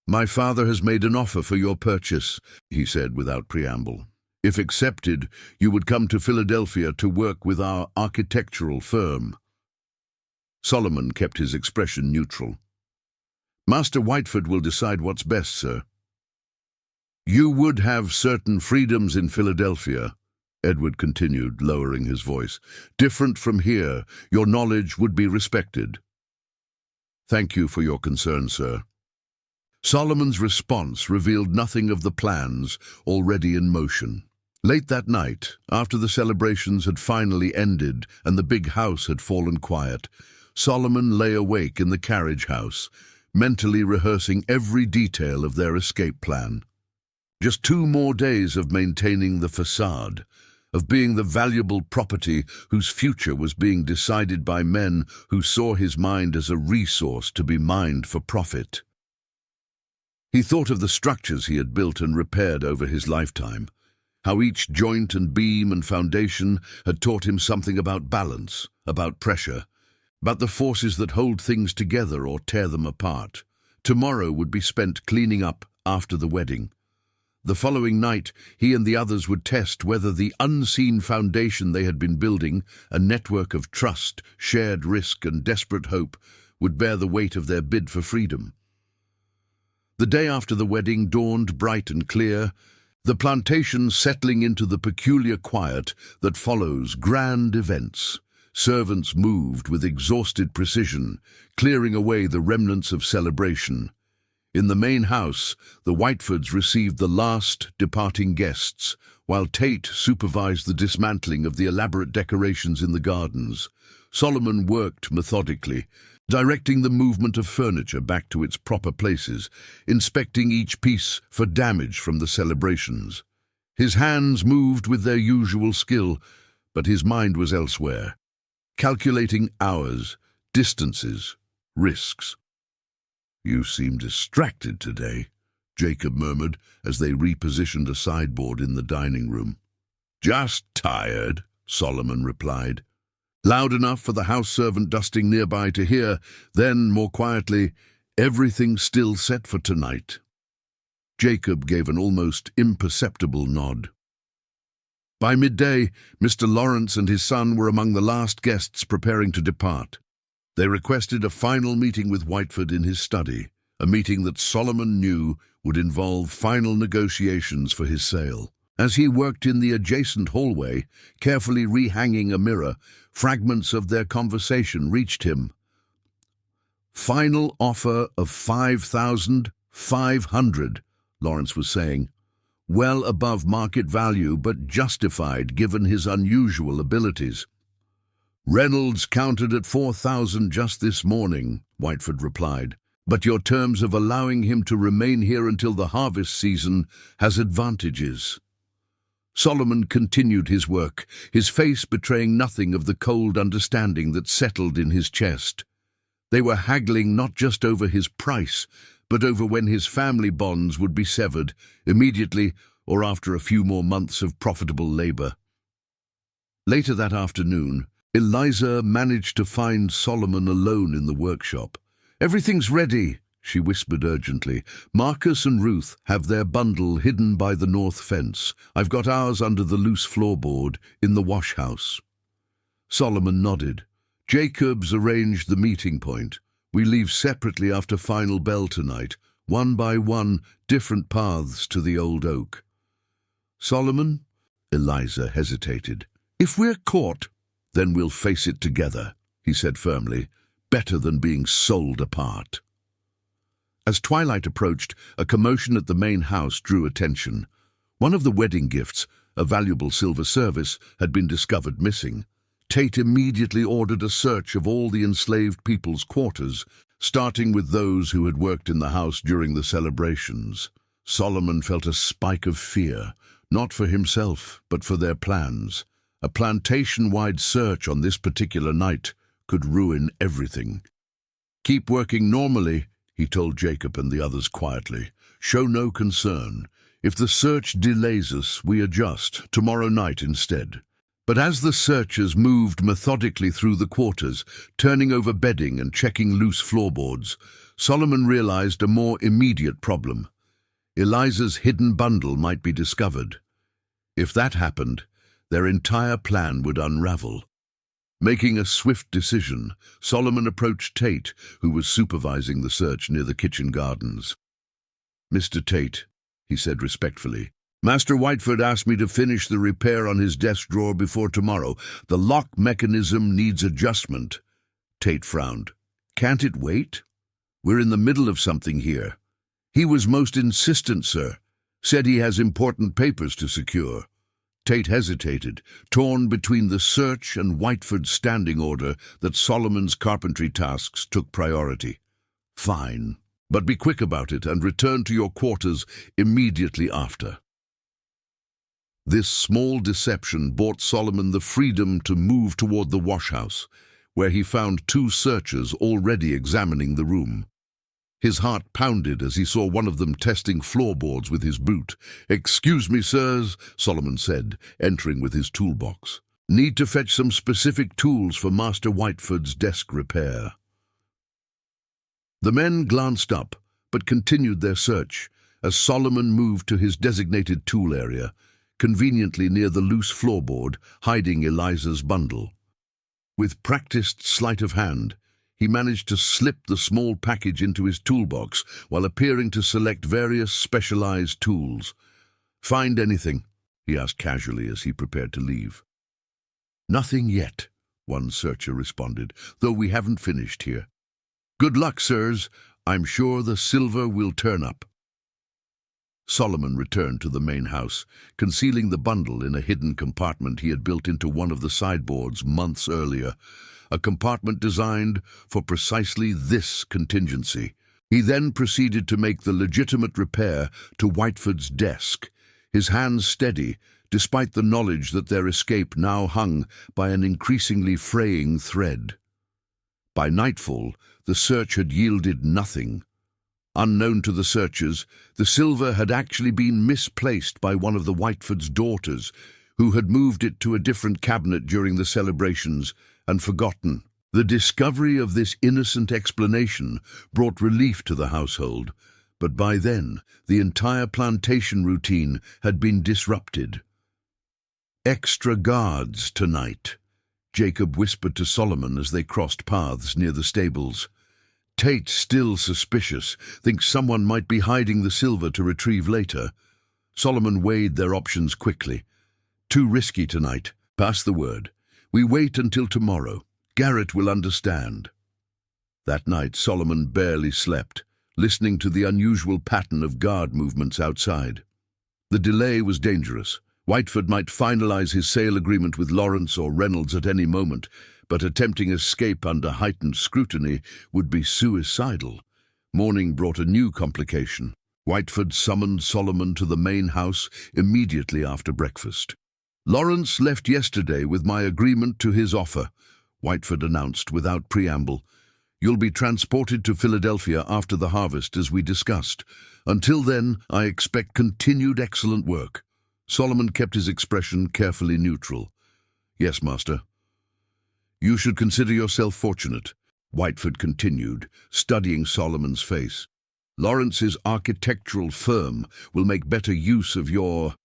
"My father has made an offer for your purchase," he said without preamble. "If accepted, you would come to Philadelphia to work with our architectural firm." Solomon kept his expression neutral. "Master Whiteford will decide what's best, sir." "You would have certain freedoms in Philadelphia," Edward continued, lowering his voice. "Different from here, your knowledge would be respected." "Thank you for your concern, sir." Solomon's response revealed nothing of the plans already in motion. Late that night, after the celebrations had finally ended and the big house had fallen quiet, Solomon lay awake in the carriage house, mentally rehearsing every detail of their escape plan. Just 2 more days of maintaining the facade, of being the valuable property whose future was being decided by men who saw his mind as a resource to be mined for profit. He thought of the structures he had built and repaired over his lifetime, how each joint and beam and foundation had taught him something about balance, about pressure, about the forces that hold things together or tear them apart. Tomorrow would be spent cleaning up after the wedding. The following night, he and the others would test whether the unseen foundation they had been building, a network of trust, shared risk, and desperate hope, would bear the weight of their bid for freedom. The day after the wedding dawned bright and clear, the plantation settling into the peculiar quiet that follows grand events. Servants moved with exhausted precision, clearing away the remnants of celebration. In the main house, the Whitefords received the last departing guests, while Tate supervised the dismantling of the elaborate decorations in the gardens. Solomon worked methodically, directing the movement of furniture back to its proper places, inspecting each piece for damage from the celebrations. His hands moved with their usual skill, but his mind was elsewhere, calculating hours, distances, risks. "You seem distracted today," Jacob murmured as they repositioned a sideboard in the dining room. "Just tired," Solomon replied. Loud enough for the house servant dusting nearby to hear, then, more quietly, "Everything's still set for tonight." Jacob gave an almost imperceptible nod. By midday, Mr. Lawrence and his son were among the last guests preparing to depart. They requested a final meeting with Whiteford in his study, a meeting that Solomon knew would involve final negotiations for his sale. As he worked in the adjacent hallway, carefully rehanging a mirror, fragments of their conversation reached him. "Final offer of 5,500, Lawrence was saying. Well above market value, but justified given his unusual abilities. "Reynolds countered at 4,000 just this morning," Whiteford replied. "But your terms of allowing him to remain here until the harvest season has advantages." Solomon continued his work, his face betraying nothing of the cold understanding that settled in his chest. They were haggling not just over his price, but over when his family bonds would be severed, immediately or after a few more months of profitable labor. Later that afternoon, Eliza managed to find Solomon alone in the workshop. "Everything's ready," she whispered urgently. "Marcus and Ruth have their bundle hidden by the north fence. I've got ours under the loose floorboard in the wash house." Solomon nodded. "Jacob's arranged the meeting point. We leave separately after final bell tonight, one by one, different paths to the old oak." "Solomon?" Eliza hesitated. "If we're caught, then we'll face it together," he said firmly. "Better than being sold apart." As twilight approached, a commotion at the main house drew attention. One of the wedding gifts, a valuable silver service, had been discovered missing. Tate immediately ordered a search of all the enslaved people's quarters, starting with those who had worked in the house during the celebrations. Solomon felt a spike of fear, not for himself, but for their plans. A plantation-wide search on this particular night could ruin everything. "Keep working normally," he told Jacob and the others quietly. "Show no concern. If the search delays us, we adjust, tomorrow night instead." But as the searchers moved methodically through the quarters, turning over bedding and checking loose floorboards, Solomon realized a more immediate problem. Eliza's hidden bundle might be discovered. If that happened, their entire plan would unravel. Making a swift decision, Solomon approached Tate, who was supervising the search near the kitchen gardens. "Mr. Tate," he said respectfully, "Master Whiteford asked me to finish the repair on his desk drawer before tomorrow. The lock mechanism needs adjustment." Tate frowned. "Can't it wait? We're in the middle of something here." "He was most insistent, sir. Said he has important papers to secure." Tate hesitated, torn between the search and Whiteford's standing order that Solomon's carpentry tasks took priority. "Fine, but be quick about it and return to your quarters immediately after." This small deception bought Solomon the freedom to move toward the washhouse, where he found two searchers already examining the room. His heart pounded as he saw one of them testing floorboards with his boot. "Excuse me, sirs," Solomon said, entering with his toolbox. "Need to fetch some specific tools for Master Whiteford's desk repair." The men glanced up, but continued their search as Solomon moved to his designated tool area, conveniently near the loose floorboard, hiding Eliza's bundle. With practiced sleight of hand, he managed to slip the small package into his toolbox while appearing to select various specialized tools. "Find anything?" he asked casually as he prepared to leave. "Nothing yet," one searcher responded, "though we haven't finished here." "Good luck, sirs. I'm sure the silver will turn up." Solomon returned to the main house, concealing the bundle in a hidden compartment he had built into one of the sideboards months earlier, a compartment designed for precisely this contingency. He then proceeded to make the legitimate repair to Whiteford's desk, his hands steady, despite the knowledge that their escape now hung by an increasingly fraying thread. By nightfall, the search had yielded nothing. Unknown to the searchers, the silver had actually been misplaced by one of the Whiteford's daughters, who had moved it to a different cabinet during the celebrations and forgotten. The discovery of this innocent explanation brought relief to the household, But by then, the entire plantation routine had been disrupted. "Extra guards tonight," Jacob whispered to Solomon as they crossed paths near the stables. "Tate's still suspicious, thinks someone might be hiding the silver to retrieve later." Solomon weighed their options quickly. "Too risky tonight. Pass the word. We wait until tomorrow. Garrett will understand." That night Solomon barely slept, listening to the unusual pattern of guard movements outside. The delay was dangerous. Whiteford might finalize his sale agreement with Lawrence or Reynolds at any moment, but attempting escape under heightened scrutiny would be suicidal. Morning brought a new complication. Whiteford summoned Solomon to the main house immediately after breakfast. "Lawrence left yesterday with my agreement to his offer," Whiteford announced without preamble. "You'll be transported to Philadelphia after the harvest as we discussed. Until then, I expect continued excellent work." Solomon kept his expression carefully neutral. "Yes, master." "You should consider yourself fortunate," Whiteford continued, studying Solomon's face. "Lawrence's architectural firm will make better use of your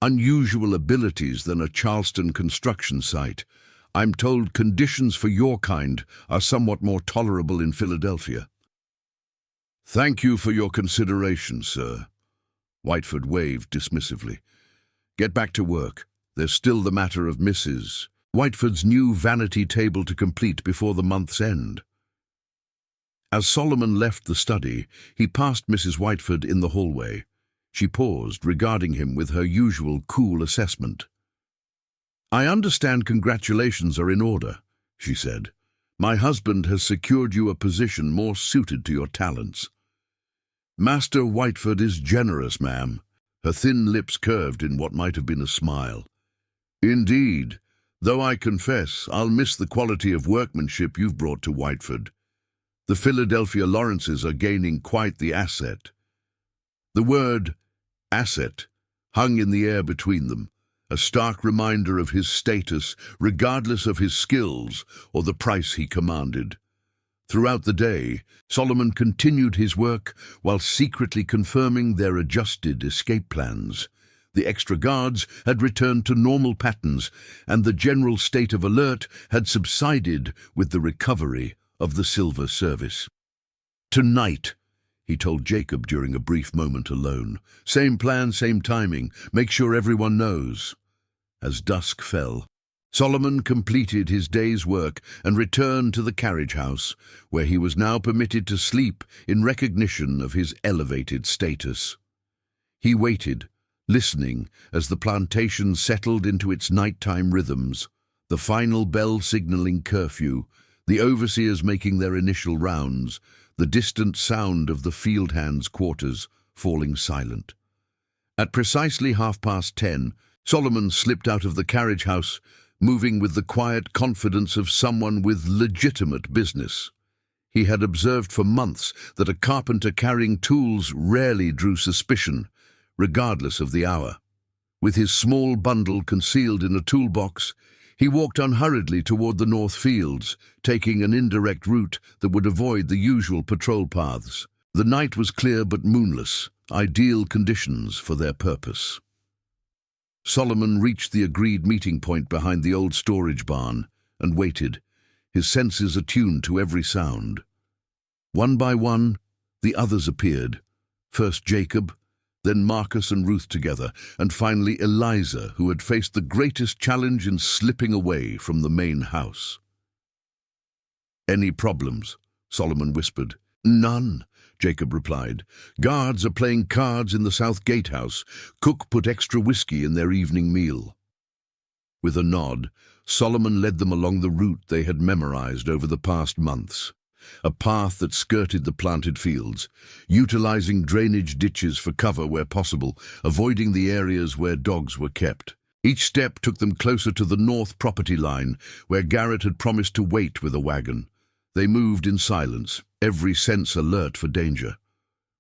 unusual abilities than a Charleston construction site. I'm told conditions for your kind are somewhat more tolerable in Philadelphia." "Thank you for your consideration, sir." Whiteford waved dismissively. "Get back to work. There's still the matter of Mrs. Whiteford's new vanity table to complete before the month's end." As Solomon left the study, he passed Mrs. Whiteford in the hallway. She paused, regarding him with her usual cool assessment. "I understand congratulations are in order," she said. "My husband has secured you a position more suited to your talents." "Master Whiteford is generous, ma'am." Her thin lips curved in what might have been a smile. "Indeed, though I confess I'll miss the quality of workmanship you've brought to Whiteford. The Philadelphia Lawrences are gaining quite the asset." The word asset hung in the air between them, a stark reminder of his status, regardless of his skills or the price he commanded. Throughout the day, Solomon continued his work while secretly confirming their adjusted escape plans. The extra guards had returned to normal patterns, and the general state of alert had subsided with the recovery of the silver service. "Tonight," he told Jacob during a brief moment alone. "Same plan, same timing. Make sure everyone knows." As dusk fell, Solomon completed his day's work and returned to the carriage house, where he was now permitted to sleep in recognition of his elevated status. He waited, listening as the plantation settled into its nighttime rhythms, the final bell signaling curfew, the overseers making their initial rounds, the distant sound of the field hands' quarters falling silent. At precisely 10:30, Solomon slipped out of the carriage house, moving with the quiet confidence of someone with legitimate business. He had observed for months that a carpenter carrying tools rarely drew suspicion, regardless of the hour. With his small bundle concealed in a toolbox, he walked unhurriedly toward the north fields, taking an indirect route that would avoid the usual patrol paths. The night was clear but moonless, ideal conditions for their purpose. Solomon reached the agreed meeting point behind the old storage barn and waited, his senses attuned to every sound. One by one, the others appeared. First Jacob, then Marcus and Ruth together, and finally Eliza, who had faced the greatest challenge in slipping away from the main house. "Any problems?" Solomon whispered. "None," Jacob replied. "Guards are playing cards in the South Gatehouse. Cook put extra whiskey in their evening meal." With a nod, Solomon led them along the route they had memorized over the past months, a path that skirted the planted fields, utilizing drainage ditches for cover where possible, avoiding the areas where dogs were kept. Each step took them closer to the north property line, where Garrett had promised to wait with a wagon. They moved in silence, every sense alert for danger.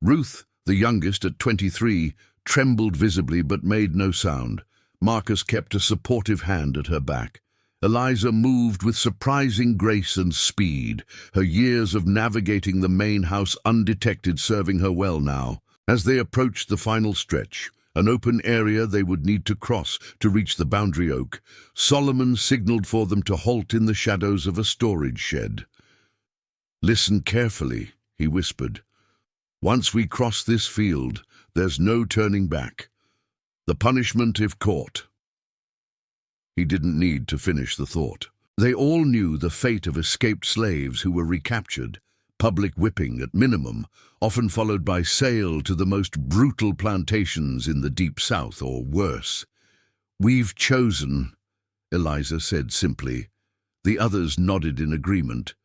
Ruth, the youngest at 23, trembled visibly but made no sound. Marcus kept a supportive hand at her back. Eliza moved with surprising grace and speed, her years of navigating the main house undetected serving her well now. As they approached the final stretch, an open area they would need to cross to reach the boundary oak, Solomon signaled for them to halt in the shadows of a storage shed. "Listen carefully," he whispered. "Once we cross this field, there's no turning back. The punishment if caught." He didn't need to finish the thought. They all knew the fate of escaped slaves who were recaptured, public whipping at minimum, often followed by sale to the most brutal plantations in the Deep South or worse. "We've chosen," Eliza said simply. The others nodded in agreement.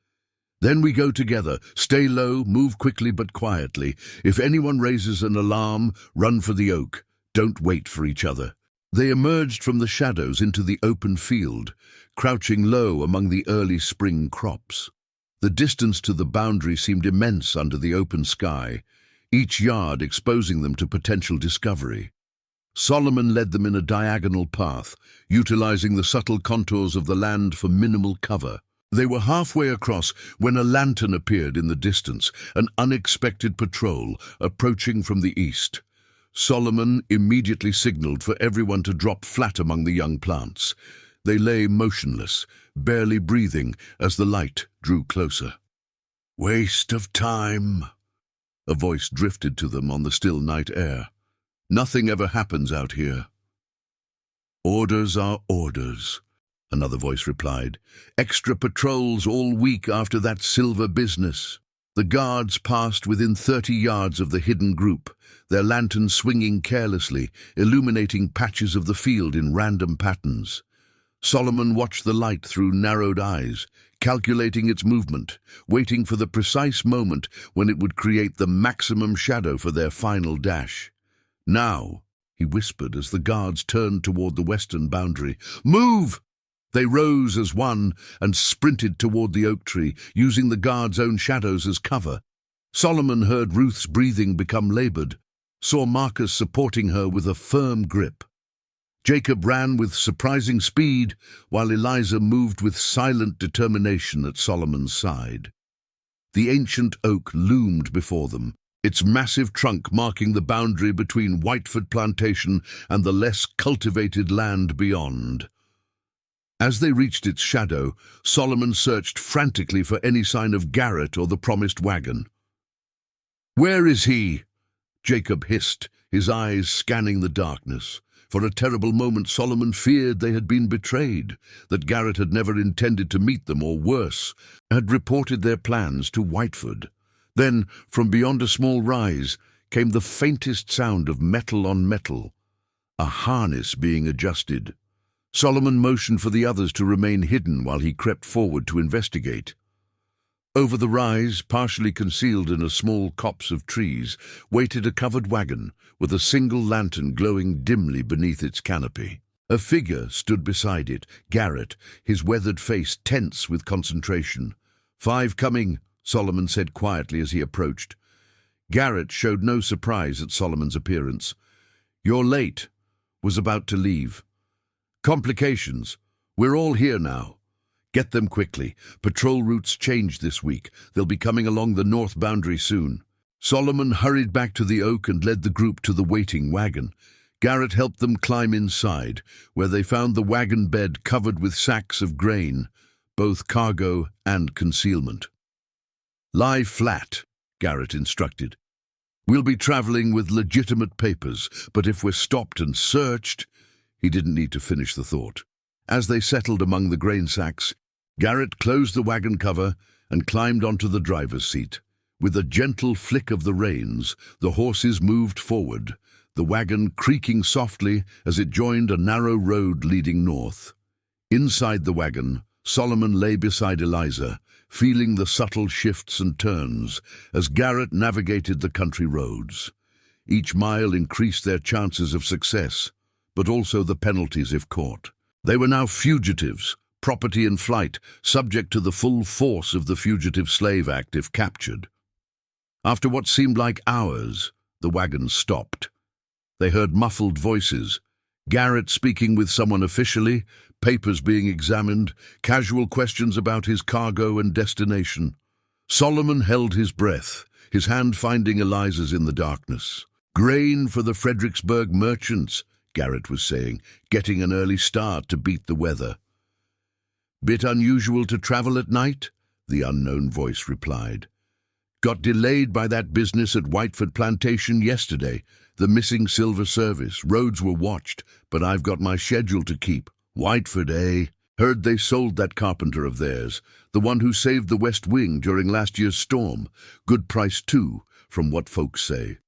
"Then we go together. Stay low, move quickly but quietly. If anyone raises an alarm, run for the oak. Don't wait for each other." They emerged from the shadows into the open field, crouching low among the early spring crops. The distance to the boundary seemed immense under the open sky, each yard exposing them to potential discovery. Solomon led them in a diagonal path, utilizing the subtle contours of the land for minimal cover. They were halfway across when a lantern appeared in the distance, an unexpected patrol approaching from the east. Solomon immediately signaled for everyone to drop flat among the young plants. They lay motionless, barely breathing as the light drew closer. "Waste of time," a voice drifted to them on the still night air. "Nothing ever happens out here." "Orders are orders," another voice replied. "Extra patrols all week after that silver business." The guards passed within 30 yards of the hidden group, their lanterns swinging carelessly, illuminating patches of the field in random patterns. Solomon watched the light through narrowed eyes, calculating its movement, waiting for the precise moment when it would create the maximum shadow for their final dash. "Now," he whispered as the guards turned toward the western boundary. "Move!" They rose as one and sprinted toward the oak tree, using the guards' own shadows as cover. Solomon heard Ruth's breathing become labored, saw Marcus supporting her with a firm grip. Jacob ran with surprising speed, while Eliza moved with silent determination at Solomon's side. The ancient oak loomed before them, its massive trunk marking the boundary between Whiteford Plantation and the less cultivated land beyond. As they reached its shadow, Solomon searched frantically for any sign of Garrett or the promised wagon. "Where is he?" Jacob hissed, his eyes scanning the darkness. For a terrible moment Solomon feared they had been betrayed, that Garrett had never intended to meet them, or worse, had reported their plans to Whiteford. Then, from beyond a small rise, came the faintest sound of metal on metal, a harness being adjusted. Solomon motioned for the others to remain hidden while he crept forward to investigate. Over the rise, partially concealed in a small copse of trees, waited a covered wagon, with a single lantern glowing dimly beneath its canopy. A figure stood beside it, Garrett, his weathered face tense with concentration. "5 coming," Solomon said quietly as he approached. Garrett showed no surprise at Solomon's appearance. "You're late," was about to leave. "Complications. We're all here now. Get them quickly. Patrol routes changed this week. They'll be coming along the north boundary soon." Solomon hurried back to the oak and led the group to the waiting wagon. Garrett helped them climb inside, where they found the wagon bed covered with sacks of grain, both cargo and concealment. "Lie flat," Garrett instructed. "We'll be traveling with legitimate papers, but if we're stopped and searched—" He didn't need to finish the thought. As they settled among the grain sacks, Garrett closed the wagon cover and climbed onto the driver's seat. With a gentle flick of the reins, the horses moved forward, the wagon creaking softly as it joined a narrow road leading north. Inside the wagon, Solomon lay beside Eliza, feeling the subtle shifts and turns as Garrett navigated the country roads. Each mile increased their chances of success, but also the penalties if caught. They were now fugitives, property in flight, subject to the full force of the Fugitive Slave Act if captured. After what seemed like hours, the wagon stopped. They heard muffled voices, Garrett speaking with someone officially, papers being examined, casual questions about his cargo and destination. Solomon held his breath, his hand finding Eliza's in the darkness. "Grain for the Fredericksburg merchants," Garrett was saying, "getting an early start to beat the weather." "Bit unusual to travel at night?" the unknown voice replied. "Got delayed by that business at Whiteford Plantation yesterday. The missing silver service. Roads were watched, but I've got my schedule to keep." "Whiteford, eh? Heard they sold that Carpenter of theirs, the one who saved the West Wing during last year's storm. Good price too, from what folks say."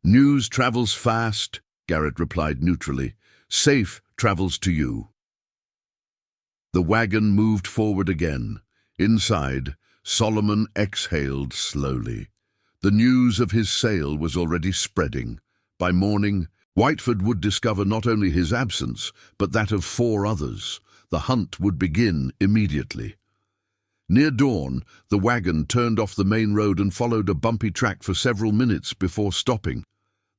"News travels fast," Garrett replied neutrally. "Safe travels to you." The wagon moved forward again. Inside, Solomon exhaled slowly. The news of his sale was already spreading. By morning, Whiteford would discover not only his absence, but that of 4 others. The hunt would begin immediately. Near dawn, the wagon turned off the main road and followed a bumpy track for several minutes before stopping.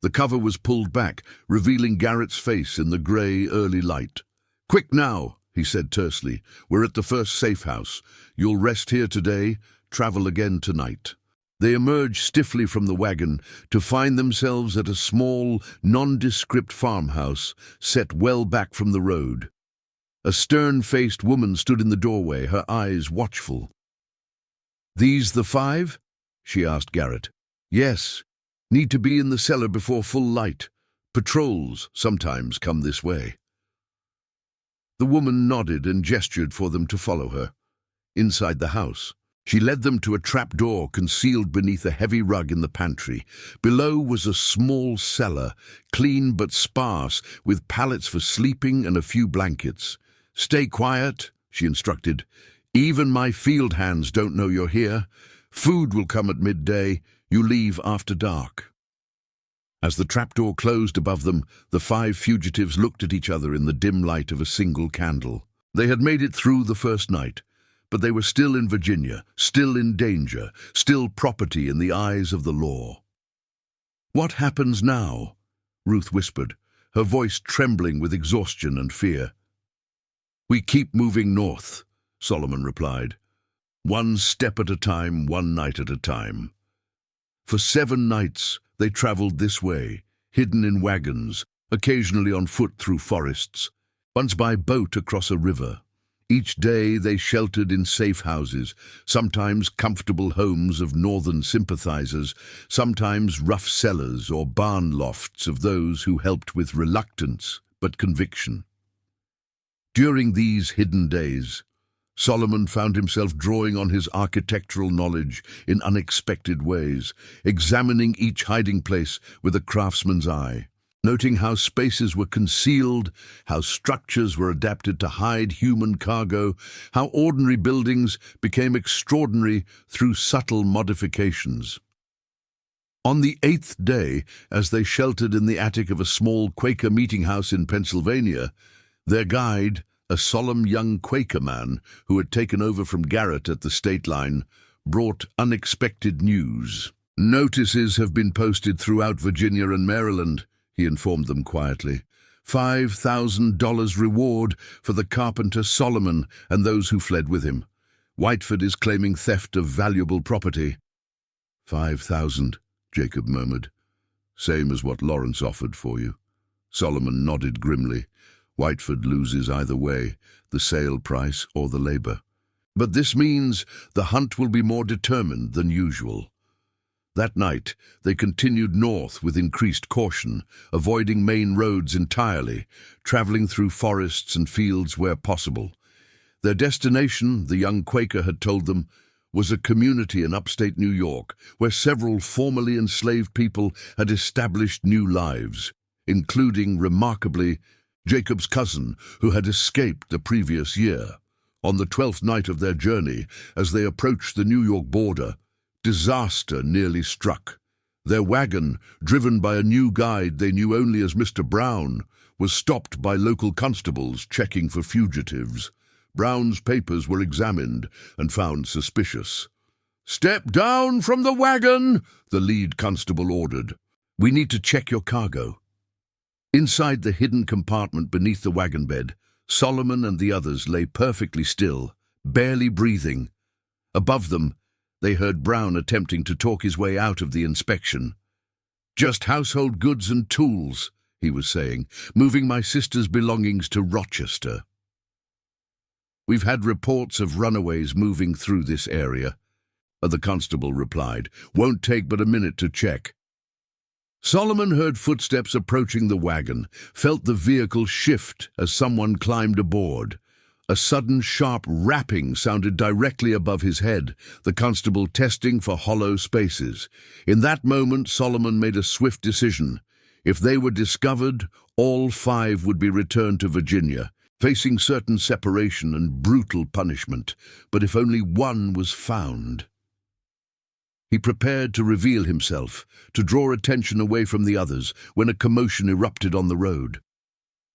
The cover was pulled back, revealing Garrett's face in the grey early light. "Quick now," he said tersely. "We're at the first safe house. You'll rest here today, travel again tonight." They emerged stiffly from the wagon to find themselves at a small, nondescript farmhouse set well back from the road. A stern-faced woman stood in the doorway, her eyes watchful. "These the 5?" she asked Garrett. "Yes. Need to be in the cellar before full light. Patrols sometimes come this way." The woman nodded and gestured for them to follow her. Inside the house, she led them to a trapdoor concealed beneath a heavy rug in the pantry. Below was a small cellar, clean but sparse, with pallets for sleeping and a few blankets. "Stay quiet," she instructed. "Even my field hands don't know you're here. Food will come at midday. You leave after dark." As the trapdoor closed above them, the 5 fugitives looked at each other in the dim light of a single candle. They had made it through the first night, but they were still in Virginia, still in danger, still property in the eyes of the law. "What happens now?" Ruth whispered, her voice trembling with exhaustion and fear. "We keep moving north," Solomon replied. "One step at a time, one night at a time." For 7 nights they traveled this way, hidden in wagons, occasionally on foot through forests, once by boat across a river. Each day they sheltered in safe houses, sometimes comfortable homes of northern sympathizers, sometimes rough cellars or barn lofts of those who helped with reluctance but conviction. During these hidden days, Solomon found himself drawing on his architectural knowledge in unexpected ways, examining each hiding place with a craftsman's eye, noting how spaces were concealed, how structures were adapted to hide human cargo, how ordinary buildings became extraordinary through subtle modifications. On the 8th day, as they sheltered in the attic of a small Quaker meeting house in Pennsylvania, their guide, a solemn young Quaker man who had taken over from Garrett at the state line, brought unexpected news. "Notices have been posted throughout Virginia and Maryland," he informed them quietly. $5,000 reward for the carpenter Solomon and those who fled with him. Whiteford is claiming theft of valuable property." "5,000, Jacob murmured. "Same as what Lawrence offered for you." Solomon nodded grimly. "Whiteford loses either way, the sale price or the labor. But this means the hunt will be more determined than usual." That night, they continued north with increased caution, avoiding main roads entirely, traveling through forests and fields where possible. Their destination, the young Quaker had told them, was a community in upstate New York where several formerly enslaved people had established new lives, including, remarkably, Jacob's cousin, who had escaped the previous year. On the 12th night of their journey, as they approached the New York border, disaster nearly struck. Their wagon, driven by a new guide they knew only as Mr. Brown, was stopped by local constables checking for fugitives. Brown's papers were examined and found suspicious. "Step down from the wagon," the lead constable ordered. "We need to check your cargo." Inside the hidden compartment beneath the wagon bed, Solomon and the others lay perfectly still, barely breathing. Above them, they heard Brown attempting to talk his way out of the inspection. "Just household goods and tools," he was saying, "moving my sister's belongings to Rochester. We've had reports of runaways moving through this area," the constable replied. "Won't take but a minute to check." Solomon heard footsteps approaching the wagon, felt the vehicle shift as someone climbed aboard. A sudden sharp rapping sounded directly above his head, the constable testing for hollow spaces. In that moment, Solomon made a swift decision. If they were discovered, all 5 would be returned to Virginia, facing certain separation and brutal punishment. But if only one was found... He prepared to reveal himself, to draw attention away from the others, when a commotion erupted on the road.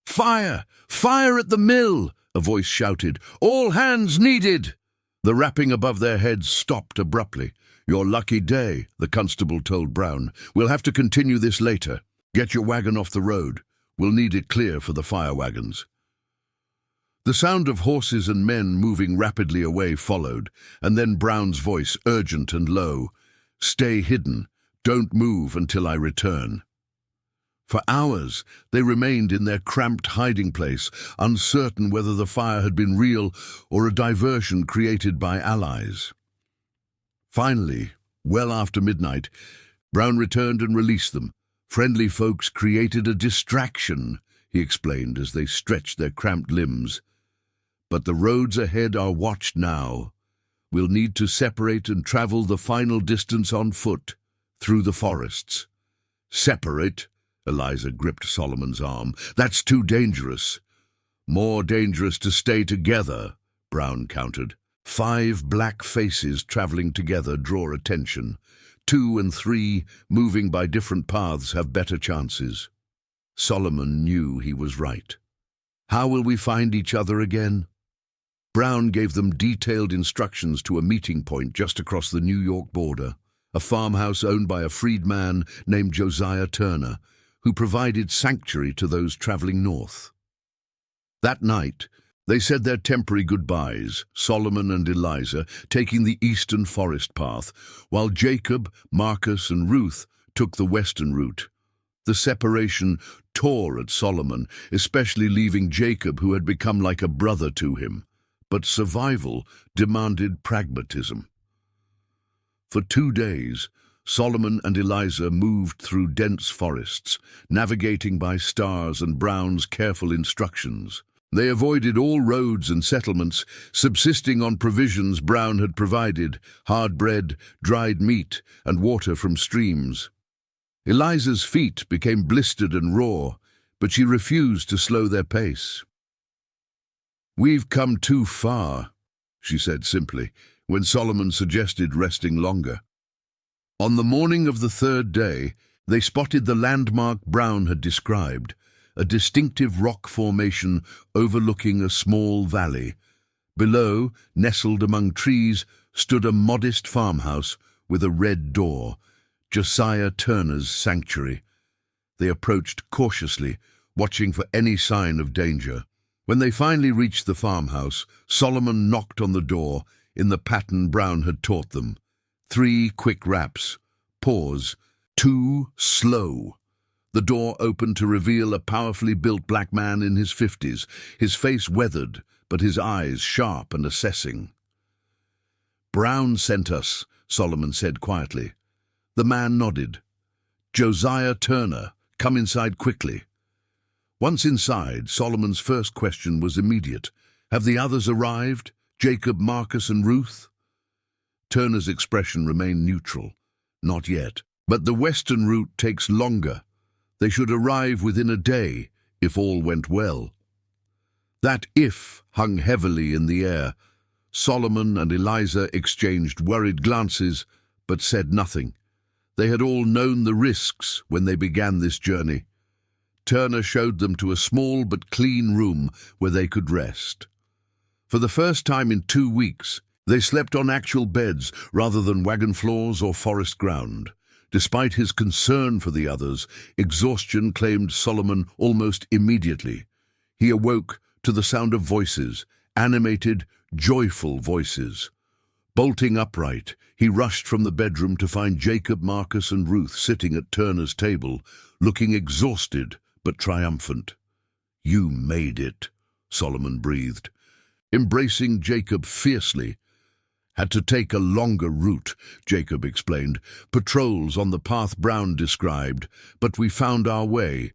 "Fire! Fire at the mill!" a voice shouted. "All hands needed!" The rapping above their heads stopped abruptly. "Your lucky day," the constable told Brown. "We'll have to continue this later. Get your wagon off the road. We'll need it clear for the fire wagons." The sound of horses and men moving rapidly away followed, and then Brown's voice, urgent and low. "Stay hidden. Don't move until I return." For hours, they remained in their cramped hiding place, uncertain whether the fire had been real or a diversion created by allies. Finally, well after midnight, Brown returned and released them. "Friendly folks created a distraction," he explained as they stretched their cramped limbs. "But the roads ahead are watched now. We'll need to separate and travel the final distance on foot, through the forests." "Separate?" Eliza gripped Solomon's arm. "That's too dangerous." "More dangerous to stay together," Brown countered. 5 black faces traveling together draw attention. 2 and 3, moving by different paths, have better chances. Solomon knew he was right. "How will we find each other again?" Brown gave them detailed instructions to a meeting point just across the New York border, a farmhouse owned by a freedman named Josiah Turner, who provided sanctuary to those traveling north. That night, they said their temporary goodbyes, Solomon and Eliza taking the eastern forest path, while Jacob, Marcus, and Ruth took the western route. The separation tore at Solomon, especially leaving Jacob, who had become like a brother to him. But survival demanded pragmatism. For 2 days, Solomon and Eliza moved through dense forests, navigating by stars and Brown's careful instructions. They avoided all roads and settlements, subsisting on provisions Brown had provided: hard bread, dried meat, and water from streams. Eliza's feet became blistered and raw, but she refused to slow their pace. "We've come too far," she said simply, when Solomon suggested resting longer. On the morning of the 3rd day, they spotted the landmark Brown had described, a distinctive rock formation overlooking a small valley. Below, nestled among trees, stood a modest farmhouse with a red door, Josiah Turner's sanctuary. They approached cautiously, watching for any sign of danger. When they finally reached the farmhouse, Solomon knocked on the door in the pattern Brown had taught them. 3 quick raps. Pause. 2 slow. The door opened to reveal a powerfully built black man in his 50s, his face weathered, but his eyes sharp and assessing. "Brown sent us," Solomon said quietly. The man nodded. "Josiah Turner, come inside quickly." Once inside, Solomon's first question was immediate. "Have the others arrived? Jacob, Marcus, and Ruth?" Turner's expression remained neutral. "Not yet. But the western route takes longer. They should arrive within a day, if all went well." That "if" hung heavily in the air. Solomon and Eliza exchanged worried glances, but said nothing. They had all known the risks when they began this journey. Turner showed them to a small but clean room where they could rest. For the first time in 2 weeks, they slept on actual beds rather than wagon floors or forest ground. Despite his concern for the others, exhaustion claimed Solomon almost immediately. He awoke to the sound of voices, animated, joyful voices. Bolting upright, he rushed from the bedroom to find Jacob, Marcus, and Ruth sitting at Turner's table, looking exhausted but triumphant. "You made it," Solomon breathed. Embracing Jacob fiercely. "Had to take a longer route," Jacob explained. "Patrols on the path Brown described, but we found our way."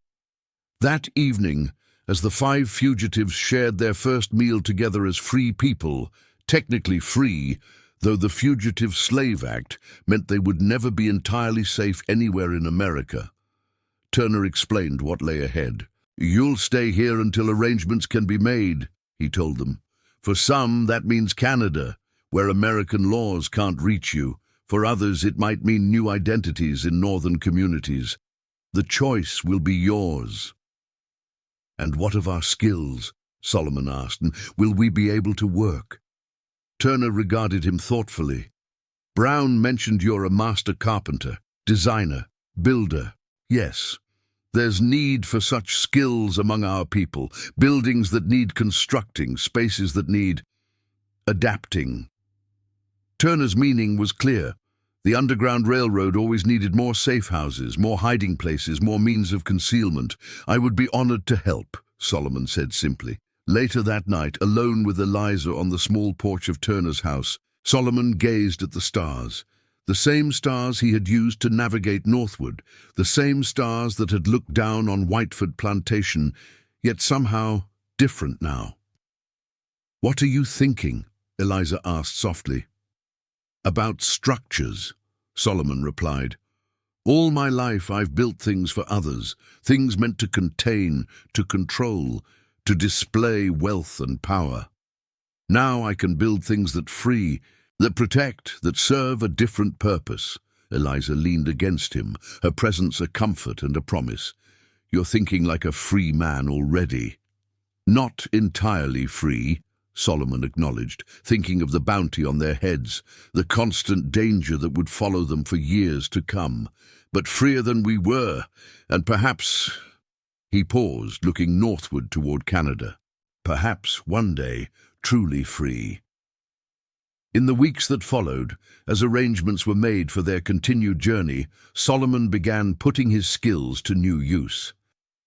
That evening, as the 5 fugitives shared their first meal together as free people, technically free, though the Fugitive Slave Act meant they would never be entirely safe anywhere in America, Turner explained what lay ahead. "You'll stay here until arrangements can be made," he told them. "For some, that means Canada, where American laws can't reach you. For others, it might mean new identities in northern communities. The choice will be yours." "And what of our skills?" Solomon asked. "And will we be able to work?" Turner regarded him thoughtfully. "Brown mentioned you're a master carpenter, designer, builder. Yes, there's need for such skills among our people. Buildings that need constructing, spaces that need adapting." Turner's meaning was clear. The Underground Railroad always needed more safe houses, more hiding places, more means of concealment. "I would be honored to help," Solomon said simply. Later that night, alone with Eliza on the small porch of Turner's house, Solomon gazed at the stars. The same stars he had used to navigate northward, the same stars that had looked down on Whiteford Plantation, yet somehow different now. "What are you thinking?" Eliza asked softly. "About structures," Solomon replied. "All my life I've built things for others, things meant to contain, to control, to display wealth and power. Now I can build things that free, that protect, that serve a different purpose." Eliza leaned against him, her presence a comfort and a promise. "You're thinking like a free man already." "Not entirely free," Solomon acknowledged, thinking of the bounty on their heads, the constant danger that would follow them for years to come. "But freer than we were, and perhaps—" He paused, looking northward toward Canada. "Perhaps one day, truly free." In the weeks that followed, as arrangements were made for their continued journey, Solomon began putting his skills to new use.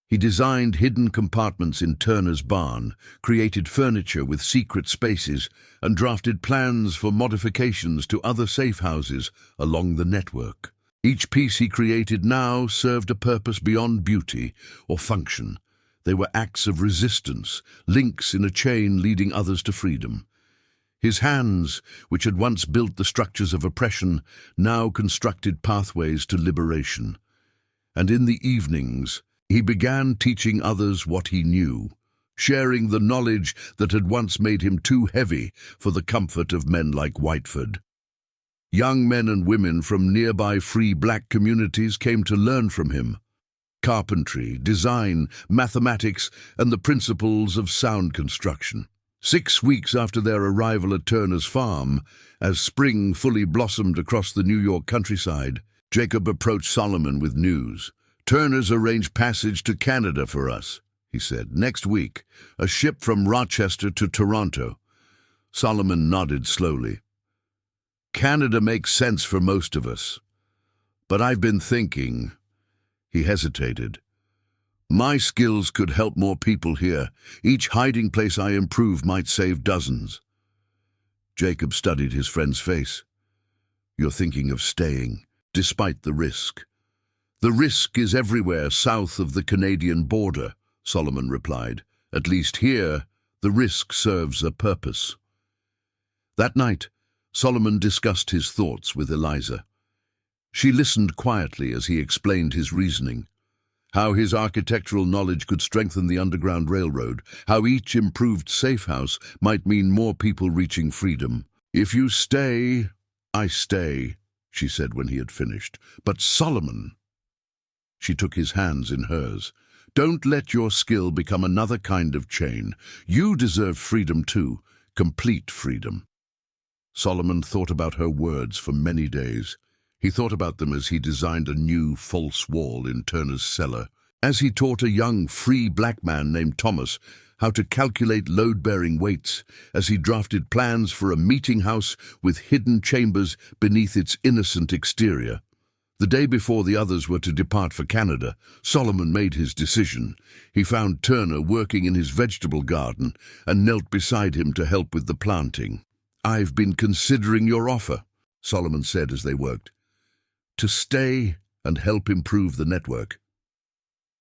He designed hidden compartments in Turner's barn, created furniture with secret spaces, and drafted plans for modifications to other safe houses along the network. Each piece he created now served a purpose beyond beauty or function. They were acts of resistance, links in a chain leading others to freedom. His hands, which had once built the structures of oppression, now constructed pathways to liberation. And in the evenings, he began teaching others what he knew, sharing the knowledge that had once made him too heavy for the comfort of men like Whiteford. Young men and women from nearby free black communities came to learn from him. Carpentry, design, mathematics, and the principles of sound construction. 6 weeks after their arrival at Turner's farm, as spring fully blossomed across the New York countryside, Jacob approached Solomon with news. "Turner's arranged passage to Canada for us," he said. "Next week, a ship from Rochester to Toronto." Solomon nodded slowly. "Canada makes sense for most of us. But I've been thinking—" He hesitated. "My skills could help more people here. Each hiding place I improve might save dozens." Jacob studied his friend's face. "You're thinking of staying, despite the risk." "The risk is everywhere south of the Canadian border," Solomon replied. "At least here, the risk serves a purpose." That night, Solomon discussed his thoughts with Eliza. She listened quietly as he explained his reasoning. How his architectural knowledge could strengthen the Underground Railroad, how each improved safe house might mean more people reaching freedom. "If you stay, I stay," she said when he had finished. "But Solomon—" She took his hands in hers. "Don't let your skill become another kind of chain. You deserve freedom too, complete freedom." Solomon thought about her words for many days. He thought about them as he designed a new false wall in Turner's cellar, as he taught a young free black man named Thomas how to calculate load-bearing weights, as he drafted plans for a meeting house with hidden chambers beneath its innocent exterior. The day before the others were to depart for Canada, Solomon made his decision. He found Turner working in his vegetable garden and knelt beside him to help with the planting. "I've been considering your offer," Solomon said as they worked, "to stay and help improve the network."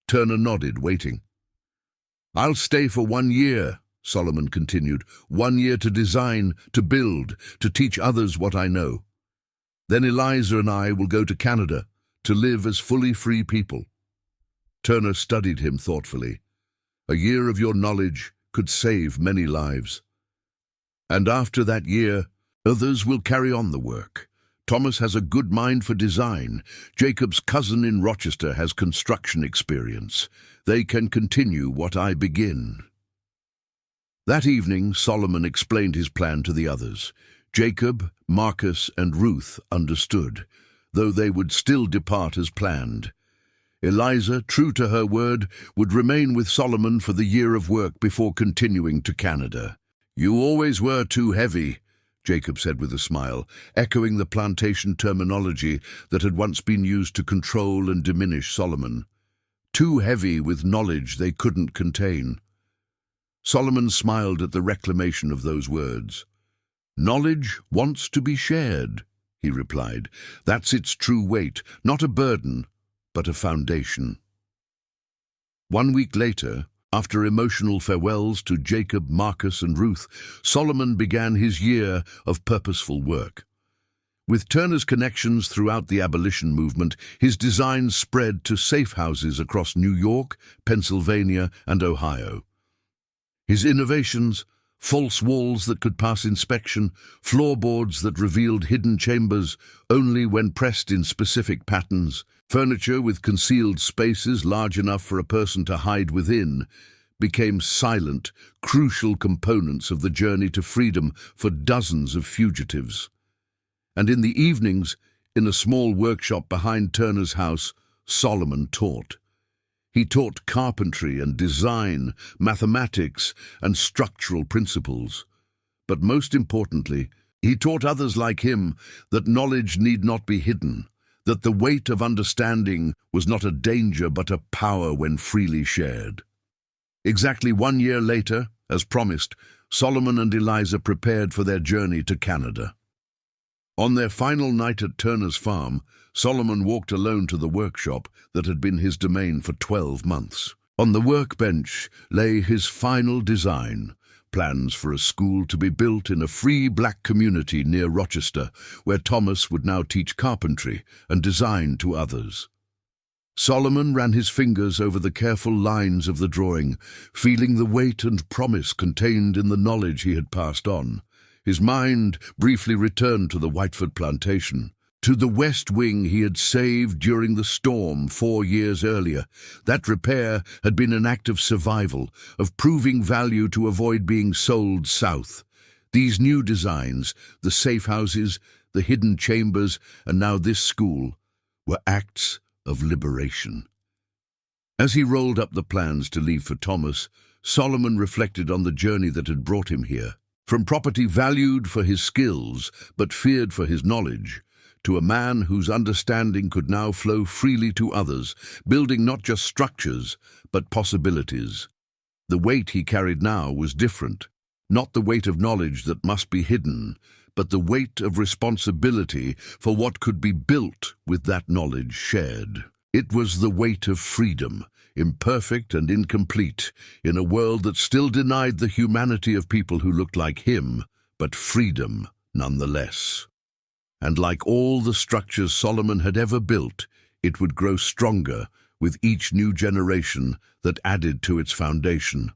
Turner nodded, waiting. "I'll stay for 1 year," Solomon continued. 1 year to design, to build, to teach others what I know. Then Eliza and I will go to Canada to live as fully free people." Turner studied him thoughtfully. "A year of your knowledge could save many lives. And after that year, others will carry on the work. Thomas has a good mind for design. Jacob's cousin in Rochester has construction experience. They can continue what I begin." That evening, Solomon explained his plan to the others. Jacob, Marcus, and Ruth understood, though they would still depart as planned. Eliza, true to her word, would remain with Solomon for the year of work before continuing to Canada. "You always were too heavy," Jacob said with a smile, echoing the plantation terminology that had once been used to control and diminish Solomon. Too heavy with knowledge they couldn't contain. Solomon smiled at the reclamation of those words. "Knowledge wants to be shared," he replied. "That's its true weight, not a burden, but a foundation." 1 week later, after emotional farewells to Jacob, Marcus, and Ruth, Solomon began his year of purposeful work. With Turner's connections throughout the abolition movement, his designs spread to safe houses across New York, Pennsylvania, and Ohio. His innovations, false walls that could pass inspection, floorboards that revealed hidden chambers only when pressed in specific patterns, furniture with concealed spaces large enough for a person to hide within, became silent, crucial components of the journey to freedom for dozens of fugitives. And in the evenings, in a small workshop behind Turner's house, Solomon taught. He taught carpentry and design, mathematics and structural principles. But most importantly, he taught others like him that knowledge need not be hidden, that the weight of understanding was not a danger but a power when freely shared. Exactly 1 year later, as promised, Solomon and Eliza prepared for their journey to Canada. On their final night at Turner's farm, Solomon walked alone to the workshop that had been his domain for 12 months. On the workbench lay his final design, plans for a school to be built in a free black community near Rochester, where Thomas would now teach carpentry and design to others. Solomon ran his fingers over the careful lines of the drawing, feeling the weight and promise contained in the knowledge he had passed on. His mind briefly returned to the Whitefoot plantation, to the west wing he had saved during the storm 4 years earlier. That repair had been an act of survival, of proving value to avoid being sold south. These new designs, the safe houses, the hidden chambers, and now this school, were acts of liberation. As he rolled up the plans to leave for Thomas, Solomon reflected on the journey that had brought him here. From property valued for his skills but feared for his knowledge, to a man whose understanding could now flow freely to others, building not just structures but possibilities. The weight he carried now was different, not the weight of knowledge that must be hidden, but the weight of responsibility for what could be built with that knowledge shared. It was the weight of freedom, imperfect and incomplete, in a world that still denied the humanity of people who looked like him, but freedom nonetheless. And like all the structures Solomon had ever built, it would grow stronger with each new generation that added to its foundation.